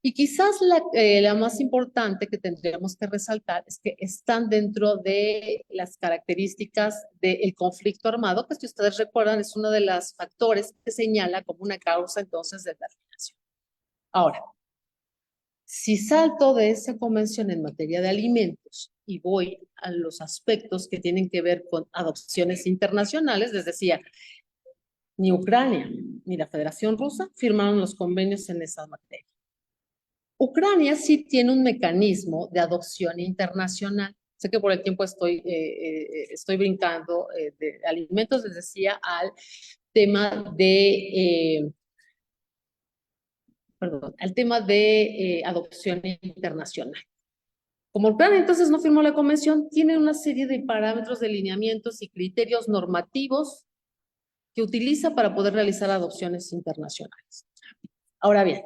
Speaker 2: Y quizás la más importante que tendríamos que resaltar es que están dentro de las características del conflicto armado, que si ustedes recuerdan es uno de los factores que señala como una causa entonces de terminación. Ahora, si salto de esa convención en materia de alimentos y voy a los aspectos que tienen que ver con adopciones internacionales, les decía, ni Ucrania ni la Federación Rusa firmaron los convenios en esa materia. Ucrania sí tiene un mecanismo de adopción internacional. Sé que por el tiempo estoy brincando de alimentos, les decía, al tema de... adopción internacional. Como Ucrania entonces no firmó la convención, tiene una serie de parámetros, de lineamientos y criterios normativos que utiliza para poder realizar adopciones internacionales. Ahora bien,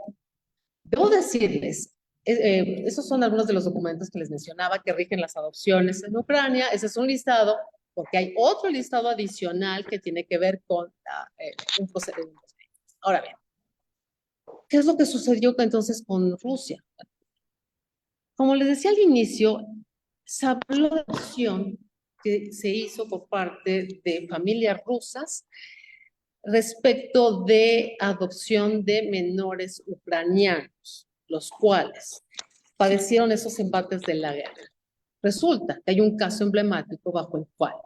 Speaker 2: debo decirles, esos son algunos de los documentos que les mencionaba que rigen las adopciones en Ucrania. Ese es un listado, porque hay otro listado adicional que tiene que ver con un procedimiento. Ahora bien, ¿qué es lo que sucedió entonces con Rusia? Como les decía al inicio, se habló de adopción que se hizo por parte de familias rusas respecto de adopción de menores ucranianos, los cuales padecieron esos embates de la guerra. Resulta que hay un caso emblemático bajo el cual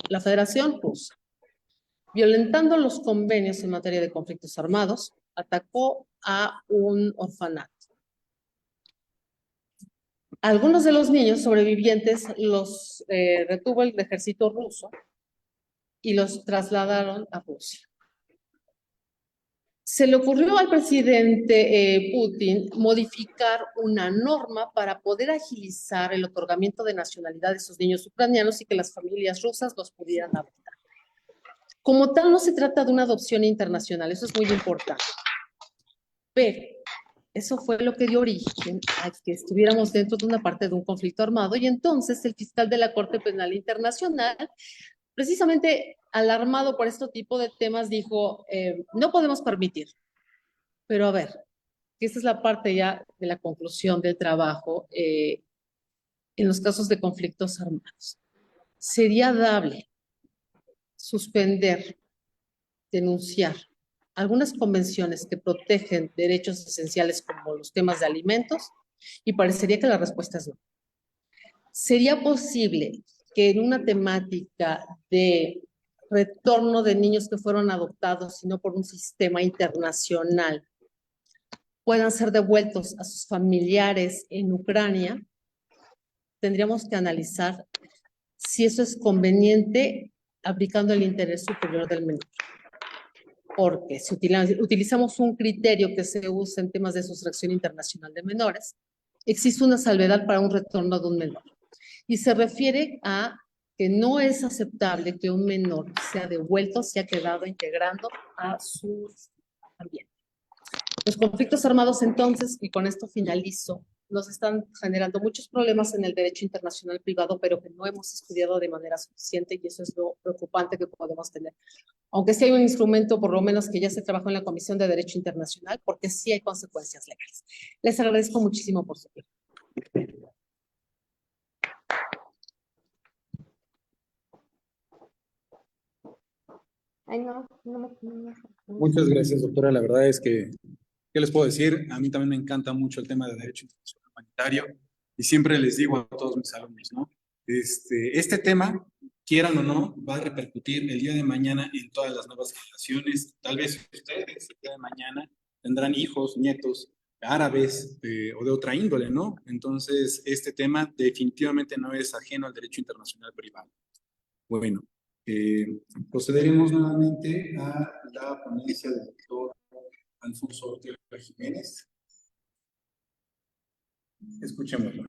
Speaker 2: la Federación Rusa, violentando los convenios en materia de conflictos armados, atacó a un orfanato. Algunos de los niños sobrevivientes los retuvo el ejército ruso y los trasladaron a Rusia. Se le ocurrió al presidente Putin modificar una norma para poder agilizar el otorgamiento de nacionalidad de esos niños ucranianos y que las familias rusas los pudieran adoptar. Como tal, no se trata de una adopción internacional, eso es muy importante. Pero eso fue lo que dio origen a que estuviéramos dentro de una parte de un conflicto armado, y entonces el fiscal de la Corte Penal Internacional, precisamente alarmado por este tipo de temas, dijo, no podemos permitir. Pero a ver, que esta es la parte ya de la conclusión del trabajo en los casos de conflictos armados. Sería dable suspender, denunciar algunas convenciones que protegen derechos esenciales como los temas de alimentos, y parecería que la respuesta es no. ¿Sería posible que en una temática de retorno de niños que fueron adoptados, sino por un sistema internacional, puedan ser devueltos a sus familiares en Ucrania? Tendríamos que analizar si eso es conveniente aplicando el interés superior del menor. porque si utilizamos un criterio que se usa en temas de sustracción internacional de menores, existe una salvedad para un retorno de un menor. Y se refiere a que no es aceptable que un menor sea devuelto, se ha quedado integrando a su ambiente. Los conflictos armados entonces, y con esto finalizo, nos están generando muchos problemas en el derecho internacional privado, pero que no hemos estudiado de manera suficiente y eso es lo preocupante que podemos tener. Aunque sí hay un instrumento, por lo menos que ya se trabajó en la Comisión de Derecho Internacional, porque sí hay consecuencias legales. Les agradezco muchísimo por su tiempo.
Speaker 6: Ay, no, no.
Speaker 1: Muchas gracias, doctora. La verdad es que, ¿qué les puedo decir? A mí también me encanta mucho el tema de derecho internacional humanitario y siempre les digo a todos mis alumnos, ¿no? Este tema, quieran o no, va a repercutir el día de mañana en todas las nuevas generaciones. Tal vez ustedes el día de mañana tendrán hijos, nietos árabes o de otra índole, ¿no? Entonces, este tema definitivamente no es ajeno al derecho internacional privado. Bueno, procederemos nuevamente a la ponencia del doctor Alfonso Ortega Jiménez. Escuchémoslo.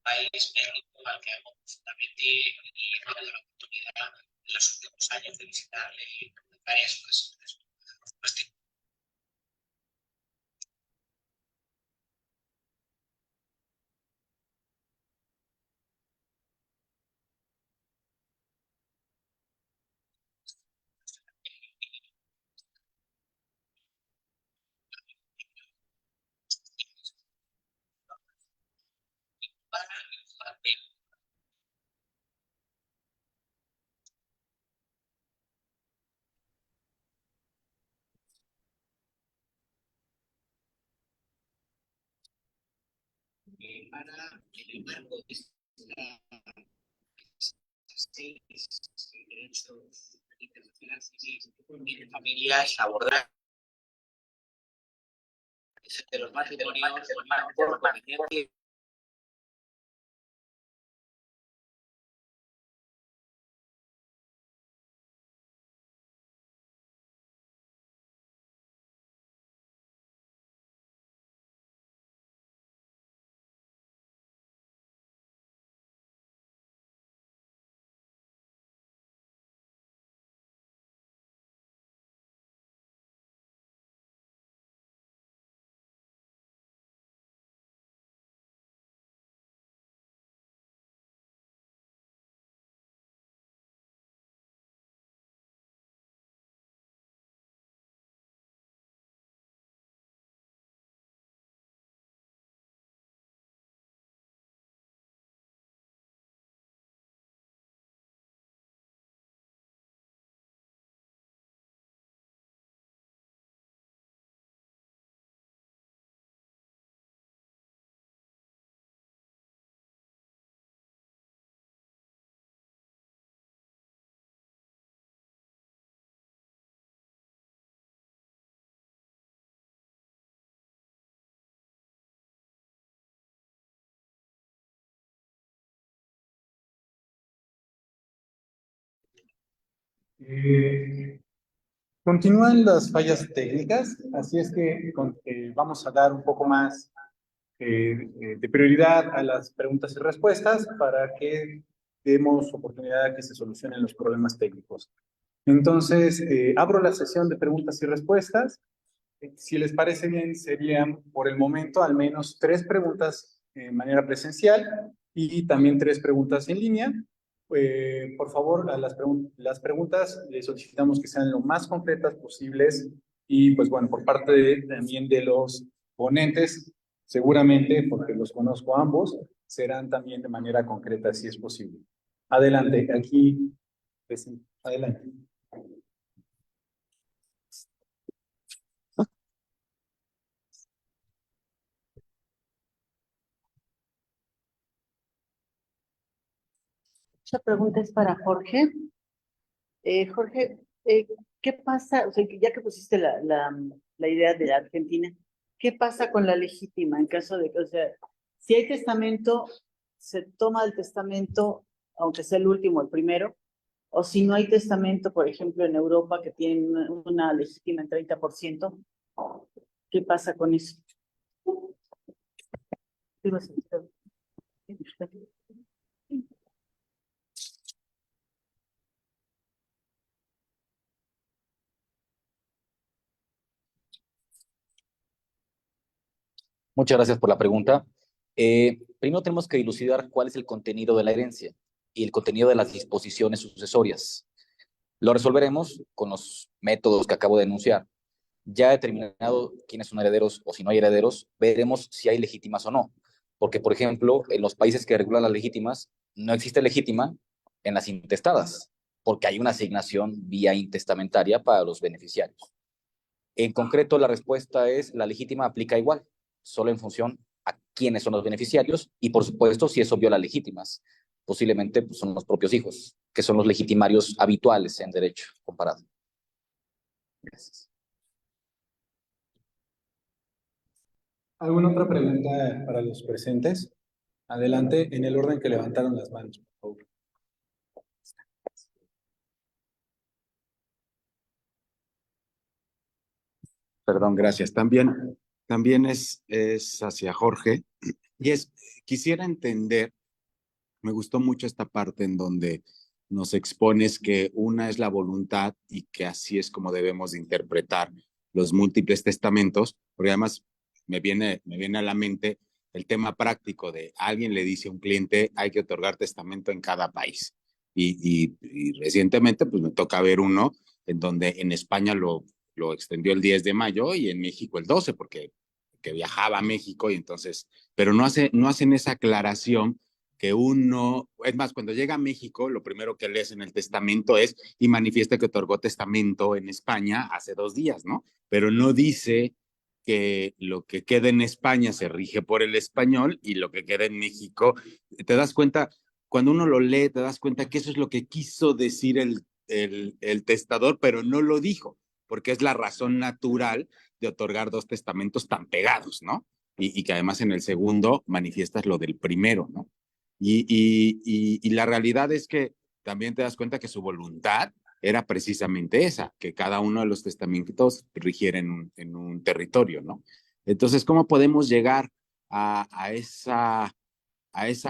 Speaker 4: País México al que afortunadamente he tenido la oportunidad en los últimos años de visitarle en varias ocasiones. Pues, para el marco de derecho internacional civil y de familias abordar de los matrimonios por conveniencia.
Speaker 1: Continúan las fallas técnicas, así es que vamos a dar un poco más de prioridad a las preguntas y respuestas para que demos oportunidad a que se solucionen los problemas técnicos. Entonces, abro la sesión de preguntas y respuestas. Si les parece bien, serían por el momento al menos 3 preguntas de manera presencial y también 3 preguntas en línea. Por favor, a las preguntas les solicitamos que sean lo más concretas posibles y pues bueno, por parte también de los ponentes, seguramente, porque los conozco a ambos, serán también de manera concreta, si es posible. Adelante, aquí, adelante.
Speaker 7: Esta pregunta es para Jorge. Jorge, ¿qué pasa? O sea, ya que pusiste la idea de la Argentina, ¿qué pasa con la legítima en caso de que, o sea, si hay testamento, se toma el testamento, aunque sea el último, el primero, o si no hay testamento, por ejemplo, en Europa, que tienen una legítima en 30%, ¿qué pasa con eso?
Speaker 5: Muchas gracias por la pregunta. Primero tenemos que dilucidar cuál es el contenido de la herencia y el contenido de las disposiciones sucesorias. Lo resolveremos con los métodos que acabo de enunciar. Ya determinado quiénes son herederos o si no hay herederos, veremos si hay legítimas o no. Porque, por ejemplo, en los países que regulan las legítimas, no existe legítima en las intestadas, porque hay una asignación vía intestamentaria para los beneficiarios. En concreto, la respuesta es: la legítima aplica igual, solo en función a quiénes son los beneficiarios y, por supuesto, si eso viola legítimas. Posiblemente pues, son los propios hijos, que son los legitimarios habituales en derecho comparado. Gracias.
Speaker 1: ¿Alguna otra pregunta para los presentes? Adelante, en el orden que levantaron las manos, por favor.
Speaker 8: Perdón, gracias. También es hacia Jorge. Y quisiera entender, me gustó mucho esta parte en donde nos expones que una es la voluntad y que así es como debemos de interpretar los múltiples testamentos, porque además me viene a la mente el tema práctico de alguien le dice a un cliente hay que otorgar testamento en cada país. Y recientemente pues me toca ver uno en donde en España lo extendió el 10 de mayo y en México el 12, porque que viajaba a México y entonces, pero no hacen esa aclaración que uno, es más, cuando llega a México, lo primero que lees en el testamento es y manifiesta que otorgó testamento en España hace 2 días, ¿no? Pero no dice que lo que queda en España se rige por el español y lo que queda en México, te das cuenta, cuando uno lo lee, te das cuenta que eso es lo que quiso decir el testador, pero no lo dijo, porque es la razón natural de otorgar dos testamentos tan pegados, ¿no? Y que además en el segundo manifiestas lo del primero, ¿no? Y la realidad es que también te das cuenta que su voluntad era precisamente esa, que cada uno de los testamentos rigiera en un territorio, ¿no? Entonces, ¿cómo podemos llegar a esa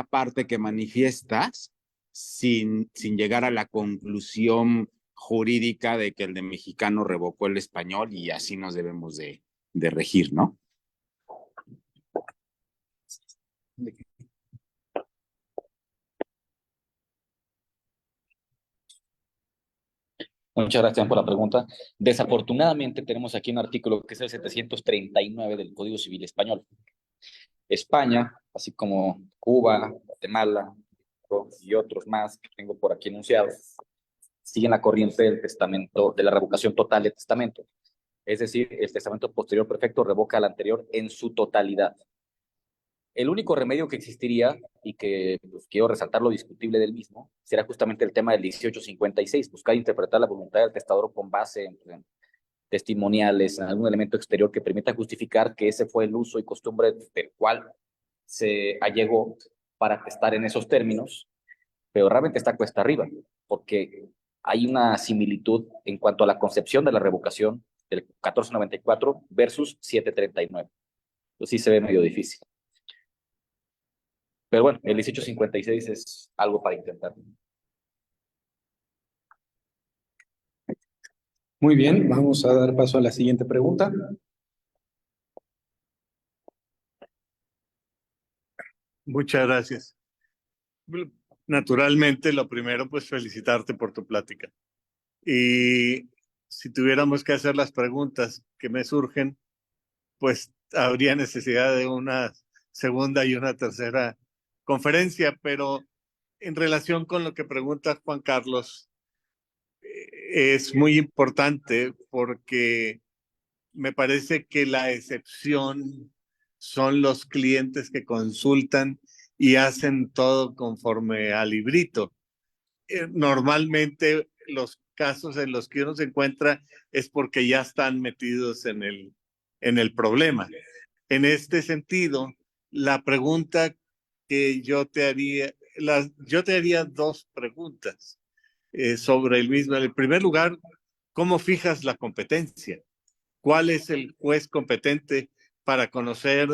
Speaker 8: parte que manifiestas sin llegar a la conclusión jurídica de que el de mexicano revocó el español y así nos debemos de regir, ¿no?
Speaker 5: Muchas gracias por la pregunta. Desafortunadamente tenemos aquí un artículo que es el 739 del Código Civil Español. España, así como Cuba, Guatemala y otros más que tengo por aquí enunciados, siguen la corriente del testamento, de la revocación total del testamento. Es decir, el testamento posterior perfecto revoca al anterior en su totalidad. El único remedio que existiría, y que pues, quiero resaltar lo discutible del mismo, será justamente el tema del 1856, buscar interpretar la voluntad del testador con base en testimoniales, en algún elemento exterior que permita justificar que ese fue el uso y costumbre del cual se allegó para testar en esos términos, pero realmente está cuesta arriba, porque hay una similitud en cuanto a la concepción de la revocación del 1494 versus 739. Entonces sí se ve medio difícil. Pero bueno, el 1856 es algo para intentar.
Speaker 1: Muy bien, vamos a dar paso a la siguiente pregunta.
Speaker 3: Muchas gracias. Naturalmente, lo primero, pues felicitarte por tu plática. Y si tuviéramos que hacer las preguntas que me surgen, pues habría necesidad de una segunda y una tercera conferencia, pero en relación con lo que pregunta Juan Carlos, es muy importante porque me parece que la excepción son los clientes que consultan y hacen todo conforme al librito. Normalmente los casos en los que uno se encuentra es porque ya están metidos en el problema. En este sentido, la pregunta que yo te haría dos preguntas sobre el mismo. En primer lugar, ¿cómo fijas la competencia? ¿Cuál es el juez competente para conocer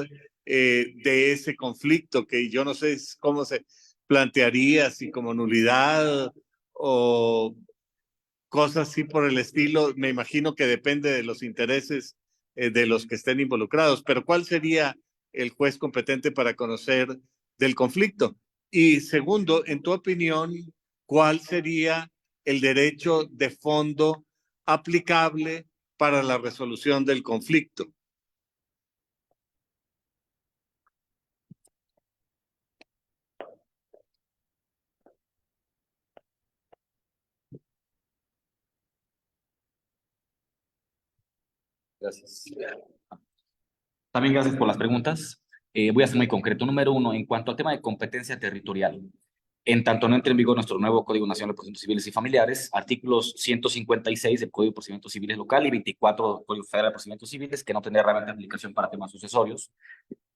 Speaker 3: de ese conflicto que yo no sé cómo se plantearía, si como nulidad o cosas así por el estilo? Me imagino que depende de los intereses de los que estén involucrados, pero ¿cuál sería el juez competente para conocer del conflicto? Y segundo, en tu opinión, ¿cuál sería el derecho de fondo aplicable para la resolución del conflicto?
Speaker 5: Gracias. También gracias por las preguntas. Voy a ser muy concreto. Número uno, en cuanto al tema de competencia territorial, en tanto no entre en vigor nuestro nuevo Código Nacional de Procedimientos Civiles y Familiares, artículos 156 del Código de Procedimientos Civiles Local y 24 del Código Federal de Procedimientos Civiles, que no tendrá realmente aplicación para temas sucesorios,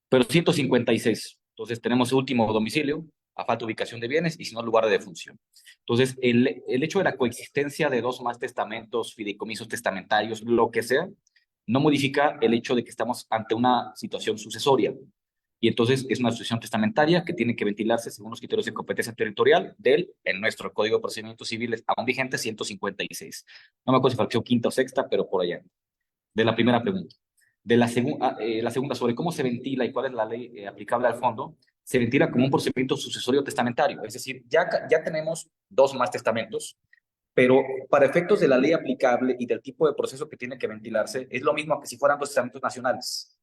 Speaker 5: pero 156. Entonces tenemos último domicilio, a falta de ubicación de bienes y si no lugar de defunción. Entonces, el hecho de la coexistencia de dos o más testamentos, fideicomisos testamentarios, lo que sea, no modifica el hecho de que estamos ante una situación sucesoria. Y entonces es una sucesión testamentaria que tiene que ventilarse según los criterios de competencia territorial en nuestro Código de Procedimientos Civiles, aún vigente, 156. No me acuerdo si fracción quinta o sexta, pero por allá. De la primera pregunta. De la segunda, sobre cómo se ventila y cuál es la ley aplicable al fondo, se ventila como un procedimiento sucesorio testamentario. Es decir, ya tenemos dos más testamentos, pero para efectos de la ley aplicable y del tipo de proceso que tiene que ventilarse, es lo mismo que si fueran dos testamentos nacionales.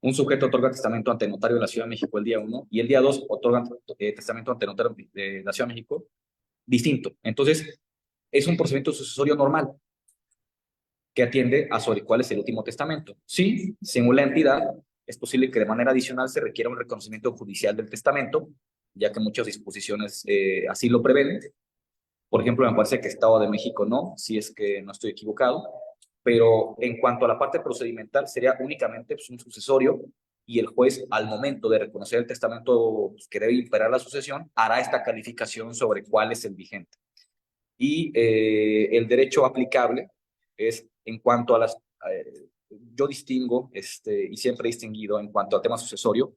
Speaker 5: Un sujeto otorga testamento ante notario de la Ciudad de México el día 1 y el día 2 otorga testamento ante notario de la Ciudad de México distinto. Entonces, es un procedimiento sucesorio normal que atiende a sobre cuál es el último testamento. Sí, según la entidad, es posible que de manera adicional se requiera un reconocimiento judicial del testamento, ya que muchas disposiciones así lo prevén. Por ejemplo, me parece que Estado de México no, si es que no estoy equivocado, pero en cuanto a la parte procedimental sería únicamente pues, un sucesorio y el juez al momento de reconocer el testamento pues, que debe imperar la sucesión hará esta calificación sobre cuál es el vigente. Y el derecho aplicable es en cuanto a las... yo distingo, y siempre he distinguido en cuanto al tema sucesorio,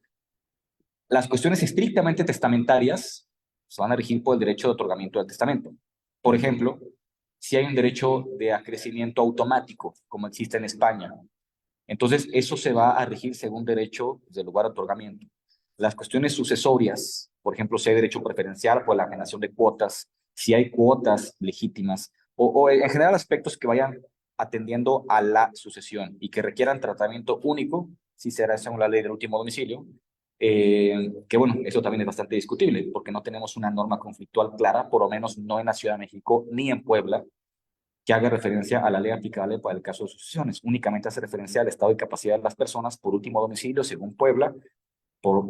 Speaker 5: las cuestiones estrictamente testamentarias se van a regir por el derecho de otorgamiento del testamento. Por ejemplo, si hay un derecho de acrecimiento automático, como existe en España, entonces eso se va a regir según derecho del lugar de otorgamiento. Las cuestiones sucesorias, por ejemplo, si hay derecho preferencial por la generación de cuotas, si hay cuotas legítimas, o en general aspectos que vayan atendiendo a la sucesión y que requieran tratamiento único, si será según la ley del último domicilio, que bueno, eso también es bastante discutible, porque no tenemos una norma conflictual clara, por lo menos no en la Ciudad de México ni en Puebla, que haga referencia a la ley aplicable para el caso de sucesiones. Únicamente hace referencia al estado de capacidad de las personas por último domicilio, según Puebla, por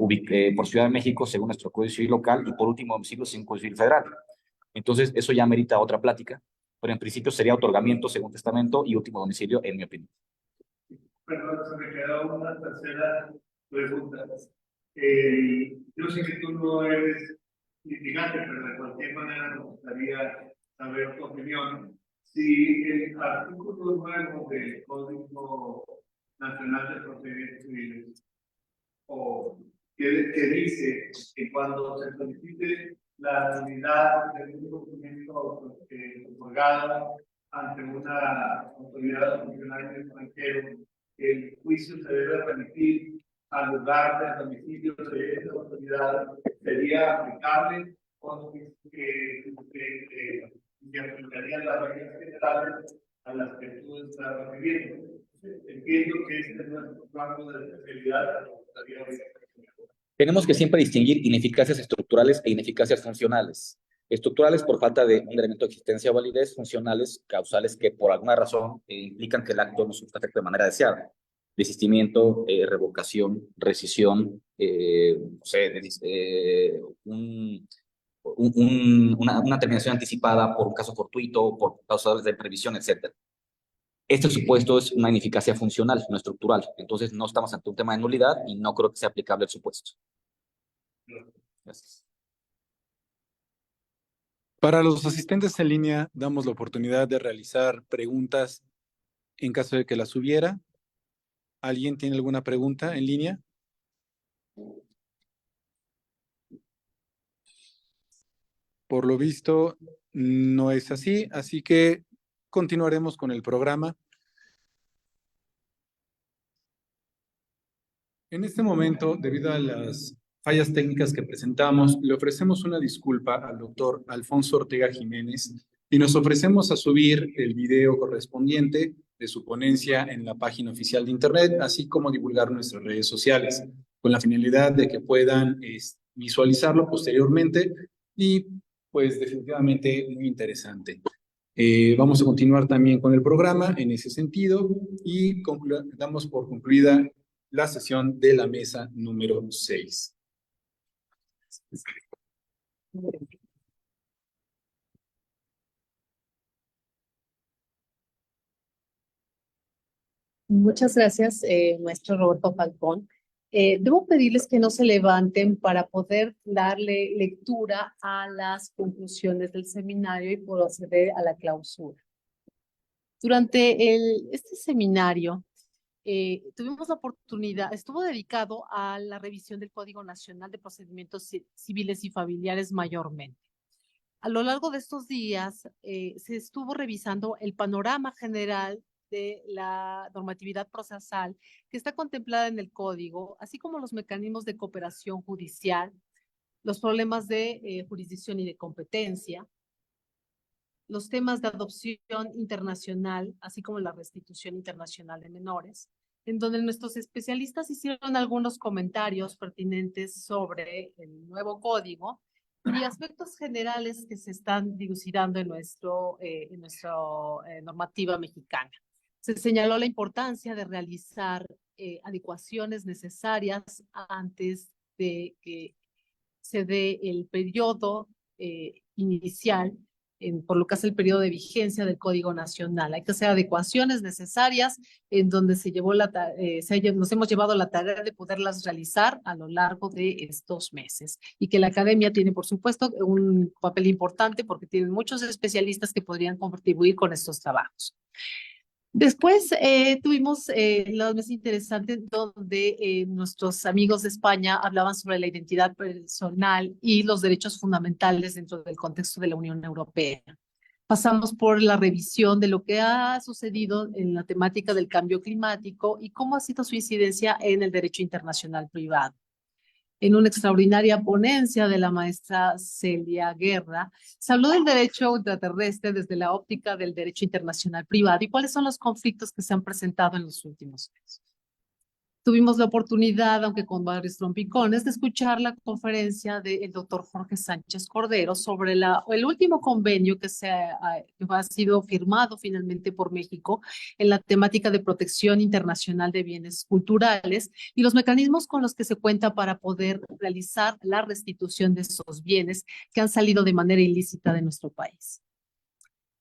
Speaker 5: Ciudad de México, según nuestro Código Civil local, y por último domicilio, según Código Civil federal. Entonces, eso ya merita otra plática, pero en principio sería otorgamiento según testamento y último domicilio, en mi opinión.
Speaker 3: Perdón, se me quedó una tercera pregunta. Yo sé que tú no eres litigante, pero de cualquier manera me gustaría saber tu opinión. Si el artículo 9 del Código Nacional de Procedimientos Civiles, o que dice que cuando se solicite la nulidad de un documento otorgado ante una autoridad funcionaria extranjera, el juicio se debe remitir al lugar del domicilio de esa autoridad, sería aplicable o que aplicarían las reglas generales a las que tú estás refiriendo. Entiendo que este es nuestro campo de especialidad. Me gustaría ver.
Speaker 5: Tenemos que siempre distinguir ineficacias estructurales e ineficacias funcionales. Estructurales por falta de un elemento de existencia o validez, funcionales, causales que por alguna razón implican que el acto no se efectúe de manera deseada. Desistimiento, revocación, rescisión, no sé, una terminación anticipada por un caso fortuito, por causas de previsión, etc. Este supuesto es una ineficacia funcional, no estructural. Entonces no estamos ante un tema de nulidad y no creo que sea aplicable el supuesto. Gracias.
Speaker 1: Para los asistentes en línea, damos la oportunidad de realizar preguntas en caso de que las hubiera. ¿Alguien tiene alguna pregunta en línea? Por lo visto, no es así, así que continuaremos con el programa. En este momento, debido a las fallas técnicas que presentamos, le ofrecemos una disculpa al doctor Alfonso Ortega Jiménez y nos ofrecemos a subir el video correspondiente de su ponencia en la página oficial de Internet, así como divulgar nuestras redes sociales, con la finalidad de que puedan visualizarlo posteriormente y pues definitivamente muy interesante. Vamos a continuar también con el programa en ese sentido y damos por concluida la sesión de la mesa número 6.
Speaker 2: Muchas gracias, maestro Roberto Falcón. Debo pedirles que no se levanten para poder darle lectura a las conclusiones del seminario y proceder a la clausura. Durante este seminario, tuvimos la oportunidad, estuvo dedicado a la revisión del Código Nacional de Procedimientos Civiles y Familiares mayormente. A lo largo de estos días, se estuvo revisando el panorama general de la normatividad procesal que está contemplada en el Código, así como los mecanismos de cooperación judicial, los problemas de jurisdicción y de competencia, los temas de adopción internacional, así como la restitución internacional de menores, en donde nuestros especialistas hicieron algunos comentarios pertinentes sobre el nuevo código y aspectos generales que se están dilucidando en nuestra normativa mexicana. Se señaló la importancia de realizar adecuaciones necesarias antes de que se dé el periodo inicial por lo que hace el periodo de vigencia del Código Nacional. Hay que hacer adecuaciones necesarias en donde nos hemos llevado la tarea de poderlas realizar a lo largo de estos meses y que la academia tiene, por supuesto, un papel importante porque tienen muchos especialistas que podrían contribuir con estos trabajos. Después tuvimos la mesa interesante donde nuestros amigos de España hablaban sobre la identidad personal y los derechos fundamentales dentro del contexto de la Unión Europea. Pasamos por la revisión de lo que ha sucedido en la temática del cambio climático y cómo ha sido su incidencia en el derecho internacional privado. En una extraordinaria ponencia de la maestra Celia Guerra, se habló del derecho ultraterrestre desde la óptica del derecho internacional privado y cuáles son los conflictos que se han presentado en los últimos meses. Tuvimos la oportunidad, aunque con varios trompicones, de escuchar la conferencia del doctor Jorge Sánchez Cordero sobre el último convenio que ha sido firmado finalmente por México en la temática de protección internacional de bienes culturales y los mecanismos con los que se cuenta para poder realizar la restitución de esos bienes que han salido de manera ilícita de nuestro país.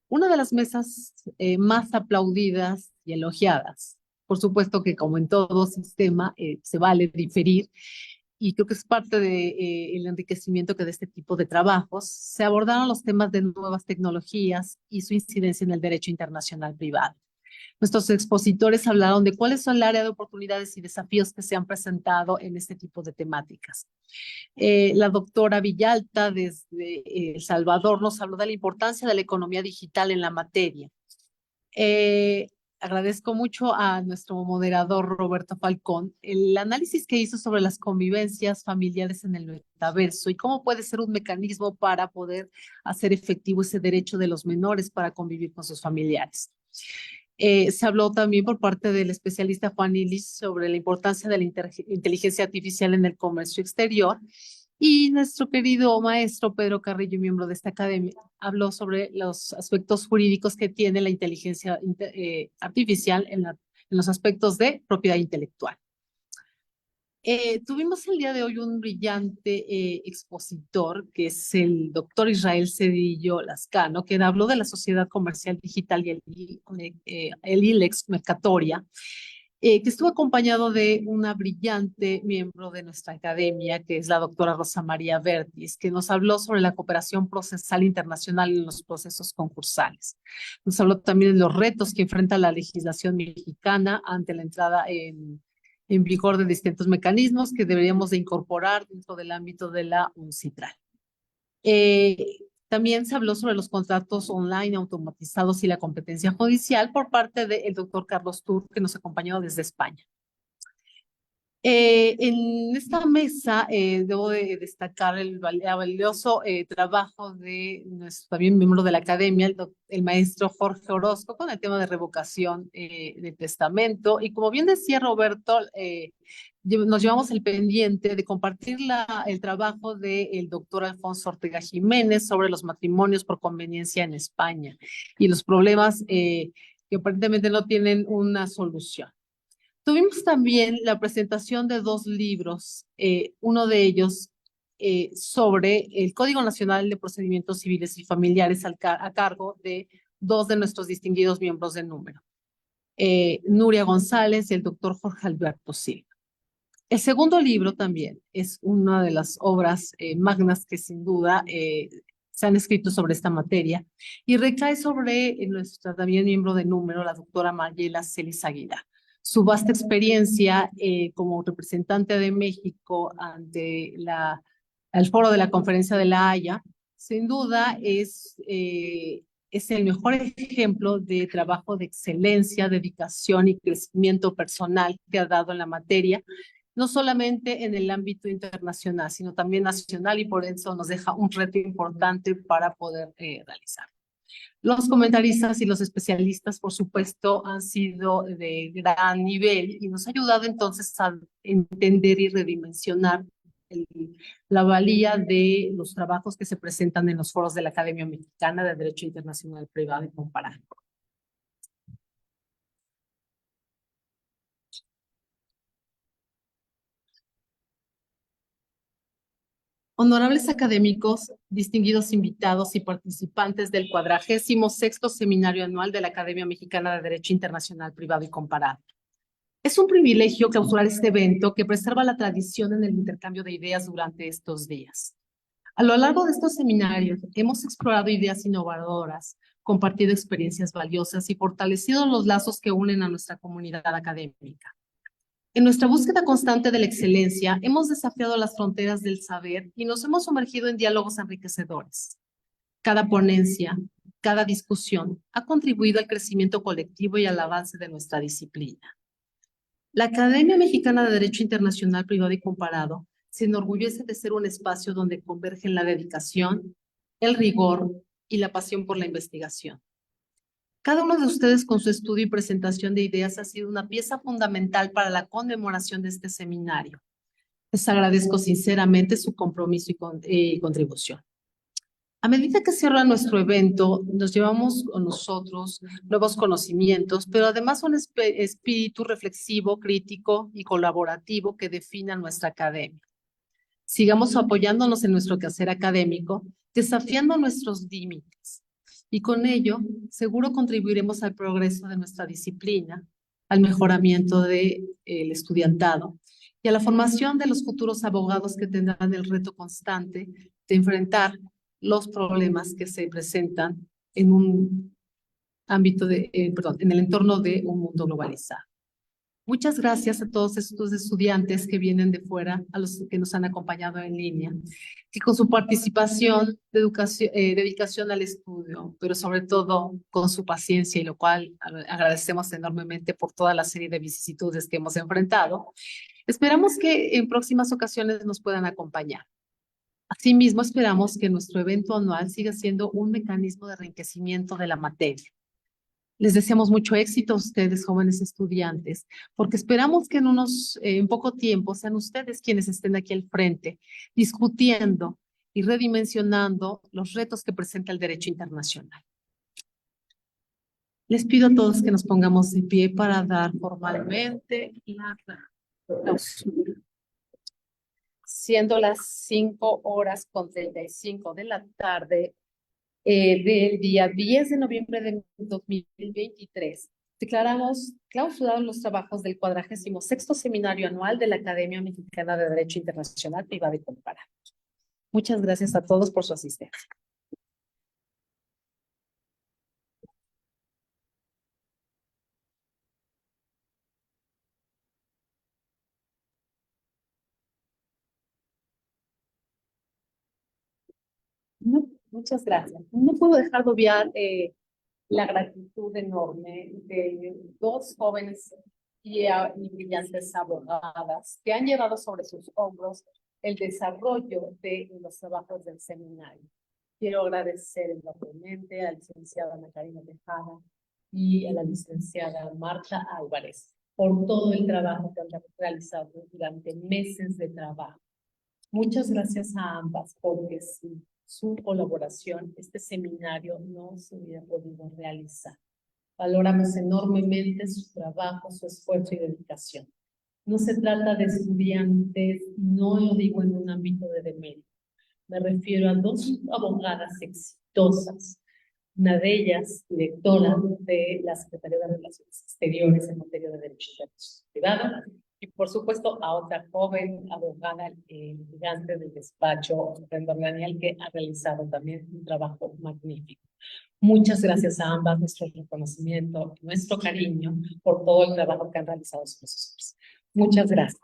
Speaker 2: Una de las mesas más aplaudidas y elogiadas. Por supuesto que como en todo sistema se vale diferir y creo que es parte del enriquecimiento que de este tipo de trabajos se abordaron los temas de nuevas tecnologías y su incidencia en el derecho internacional privado. Nuestros expositores hablaron de cuáles son el área de oportunidades y desafíos que se han presentado en este tipo de temáticas. La doctora Villalta desde El Salvador nos habló de la importancia de la economía digital en la materia. Agradezco mucho a nuestro moderador Roberto Falcón el análisis que hizo sobre las convivencias familiares en el metaverso y cómo puede ser un mecanismo para poder hacer efectivo ese derecho de los menores para convivir con sus familiares. Se habló también por parte del especialista Juan Illich sobre la importancia de la inteligencia artificial en el comercio exterior. Y nuestro querido maestro Pedro Carrillo, miembro de esta academia, habló sobre los aspectos jurídicos que tiene la inteligencia artificial en los aspectos de propiedad intelectual. Tuvimos el día de hoy un brillante expositor, que es el doctor Israel Cedillo Lascano, que habló de la sociedad comercial digital y el ILEX Mercatoria, que estuvo acompañado de una brillante miembro de nuestra academia, que es la doctora Rosa María Vertis, que nos habló sobre la cooperación procesal internacional en los procesos concursales. Nos habló también de los retos que enfrenta la legislación mexicana ante la entrada en vigor de distintos mecanismos que deberíamos de incorporar dentro del ámbito de la UNCITRAL. También se habló sobre los contratos online automatizados y la competencia judicial por parte del doctor Carlos Tur, que nos acompañó desde España. En esta mesa debo de destacar el valioso trabajo de nuestro también miembro de la academia, el maestro Jorge Orozco, con el tema de revocación del testamento. Y como bien decía Roberto, nos llevamos el pendiente de compartir el trabajo del doctor Alfonso Ortega Jiménez sobre los matrimonios por conveniencia en España y los problemas que aparentemente no tienen una solución. Tuvimos también la presentación de 2 libros, uno de ellos sobre el Código Nacional de Procedimientos Civiles y Familiares a cargo de 2 de nuestros distinguidos miembros de número, Nuria González y el doctor Jorge Alberto Silva. El segundo libro también es una de las obras magnas que sin duda se han escrito sobre esta materia y recae sobre nuestra también miembro de número, la doctora Mayela Celis Aguilar. Su vasta experiencia como representante de México ante el foro de la Conferencia de La Haya, sin duda es el mejor ejemplo de trabajo de excelencia, dedicación y crecimiento personal que ha dado en la materia, no solamente en el ámbito internacional, sino también nacional, y por eso nos deja un reto importante para poder realizar. Los comentaristas y los especialistas, por supuesto, han sido de gran nivel y nos ha ayudado entonces a entender y redimensionar la valía de los trabajos que se presentan en los foros de la Academia Mexicana de Derecho Internacional Privado y Comparado. Honorables académicos, distinguidos invitados y participantes del 46º Seminario Anual de la Academia Mexicana de Derecho Internacional Privado y Comparado. Es un privilegio clausurar este evento que preserva la tradición en el intercambio de ideas durante estos días. A lo largo de estos seminarios hemos explorado ideas innovadoras, compartido experiencias valiosas y fortalecido los lazos que unen a nuestra comunidad académica. En nuestra búsqueda constante de la excelencia, hemos desafiado las fronteras del saber y nos hemos sumergido en diálogos enriquecedores. Cada ponencia, cada discusión ha contribuido al crecimiento colectivo y al avance de nuestra disciplina. La Academia Mexicana de Derecho Internacional Privado y Comparado se enorgullece de ser un espacio donde convergen la dedicación, el rigor y la pasión por la investigación. Cada uno de ustedes con su estudio y presentación de ideas ha sido una pieza fundamental para la conmemoración de este seminario. Les agradezco sinceramente su compromiso y contribución. A medida que cierra nuestro evento, nos llevamos con nosotros nuevos conocimientos, pero además un espíritu reflexivo, crítico y colaborativo que defina nuestra academia. Sigamos apoyándonos en nuestro quehacer académico, desafiando nuestros límites. Y con ello, seguro contribuiremos al progreso de nuestra disciplina, al mejoramiento del estudiantado y a la formación de los futuros abogados que tendrán el reto constante de enfrentar los problemas que se presentan en un ámbito en el entorno de un mundo globalizado. Muchas gracias a todos estos estudiantes que vienen de fuera, a los que nos han acompañado en línea, que con su participación, dedicación al estudio, pero sobre todo con su paciencia, y lo cual agradecemos enormemente por toda la serie de vicisitudes que hemos enfrentado, esperamos que en próximas ocasiones nos puedan acompañar. Asimismo, esperamos que nuestro evento anual siga siendo un mecanismo de enriquecimiento de la materia. Les deseamos mucho éxito a ustedes, jóvenes estudiantes, porque esperamos que en poco tiempo sean ustedes quienes estén aquí al frente, discutiendo y redimensionando los retos que presenta el derecho internacional. Les pido a todos que nos pongamos de pie para dar formalmente la clausura. Siendo las 5:35 de la tarde del día 10 de noviembre de 2023, declaramos clausurados los trabajos del 46º Seminario Anual de la Academia Mexicana de Derecho Internacional Privado y Comparado. Muchas gracias a todos por su asistencia. No, muchas gracias. No puedo dejar de obviar la gratitud enorme de dos jóvenes y brillantes abogadas que han llevado sobre sus hombros el desarrollo de los trabajos del seminario. Quiero agradecer enormemente a la licenciada Ana Karina Tejada y a la licenciada Marta Álvarez por todo el trabajo que han realizado durante meses de trabajo. Muchas gracias a ambas, porque sin su colaboración este seminario no se hubiera podido realizar. Valoramos enormemente su trabajo, su esfuerzo y dedicación. No se trata de estudiantes, no lo digo en un ámbito de demérito. Me refiero a dos abogadas exitosas, una de ellas directora de la Secretaría de Relaciones Exteriores en materia de Derecho Privado, y por supuesto a otra joven abogada gigante del despacho, Rendor Daniel, que ha realizado también un trabajo magnífico. Muchas gracias a ambas, nuestro reconocimiento, nuestro cariño por todo el trabajo que han realizado sus profesores. Muchas gracias.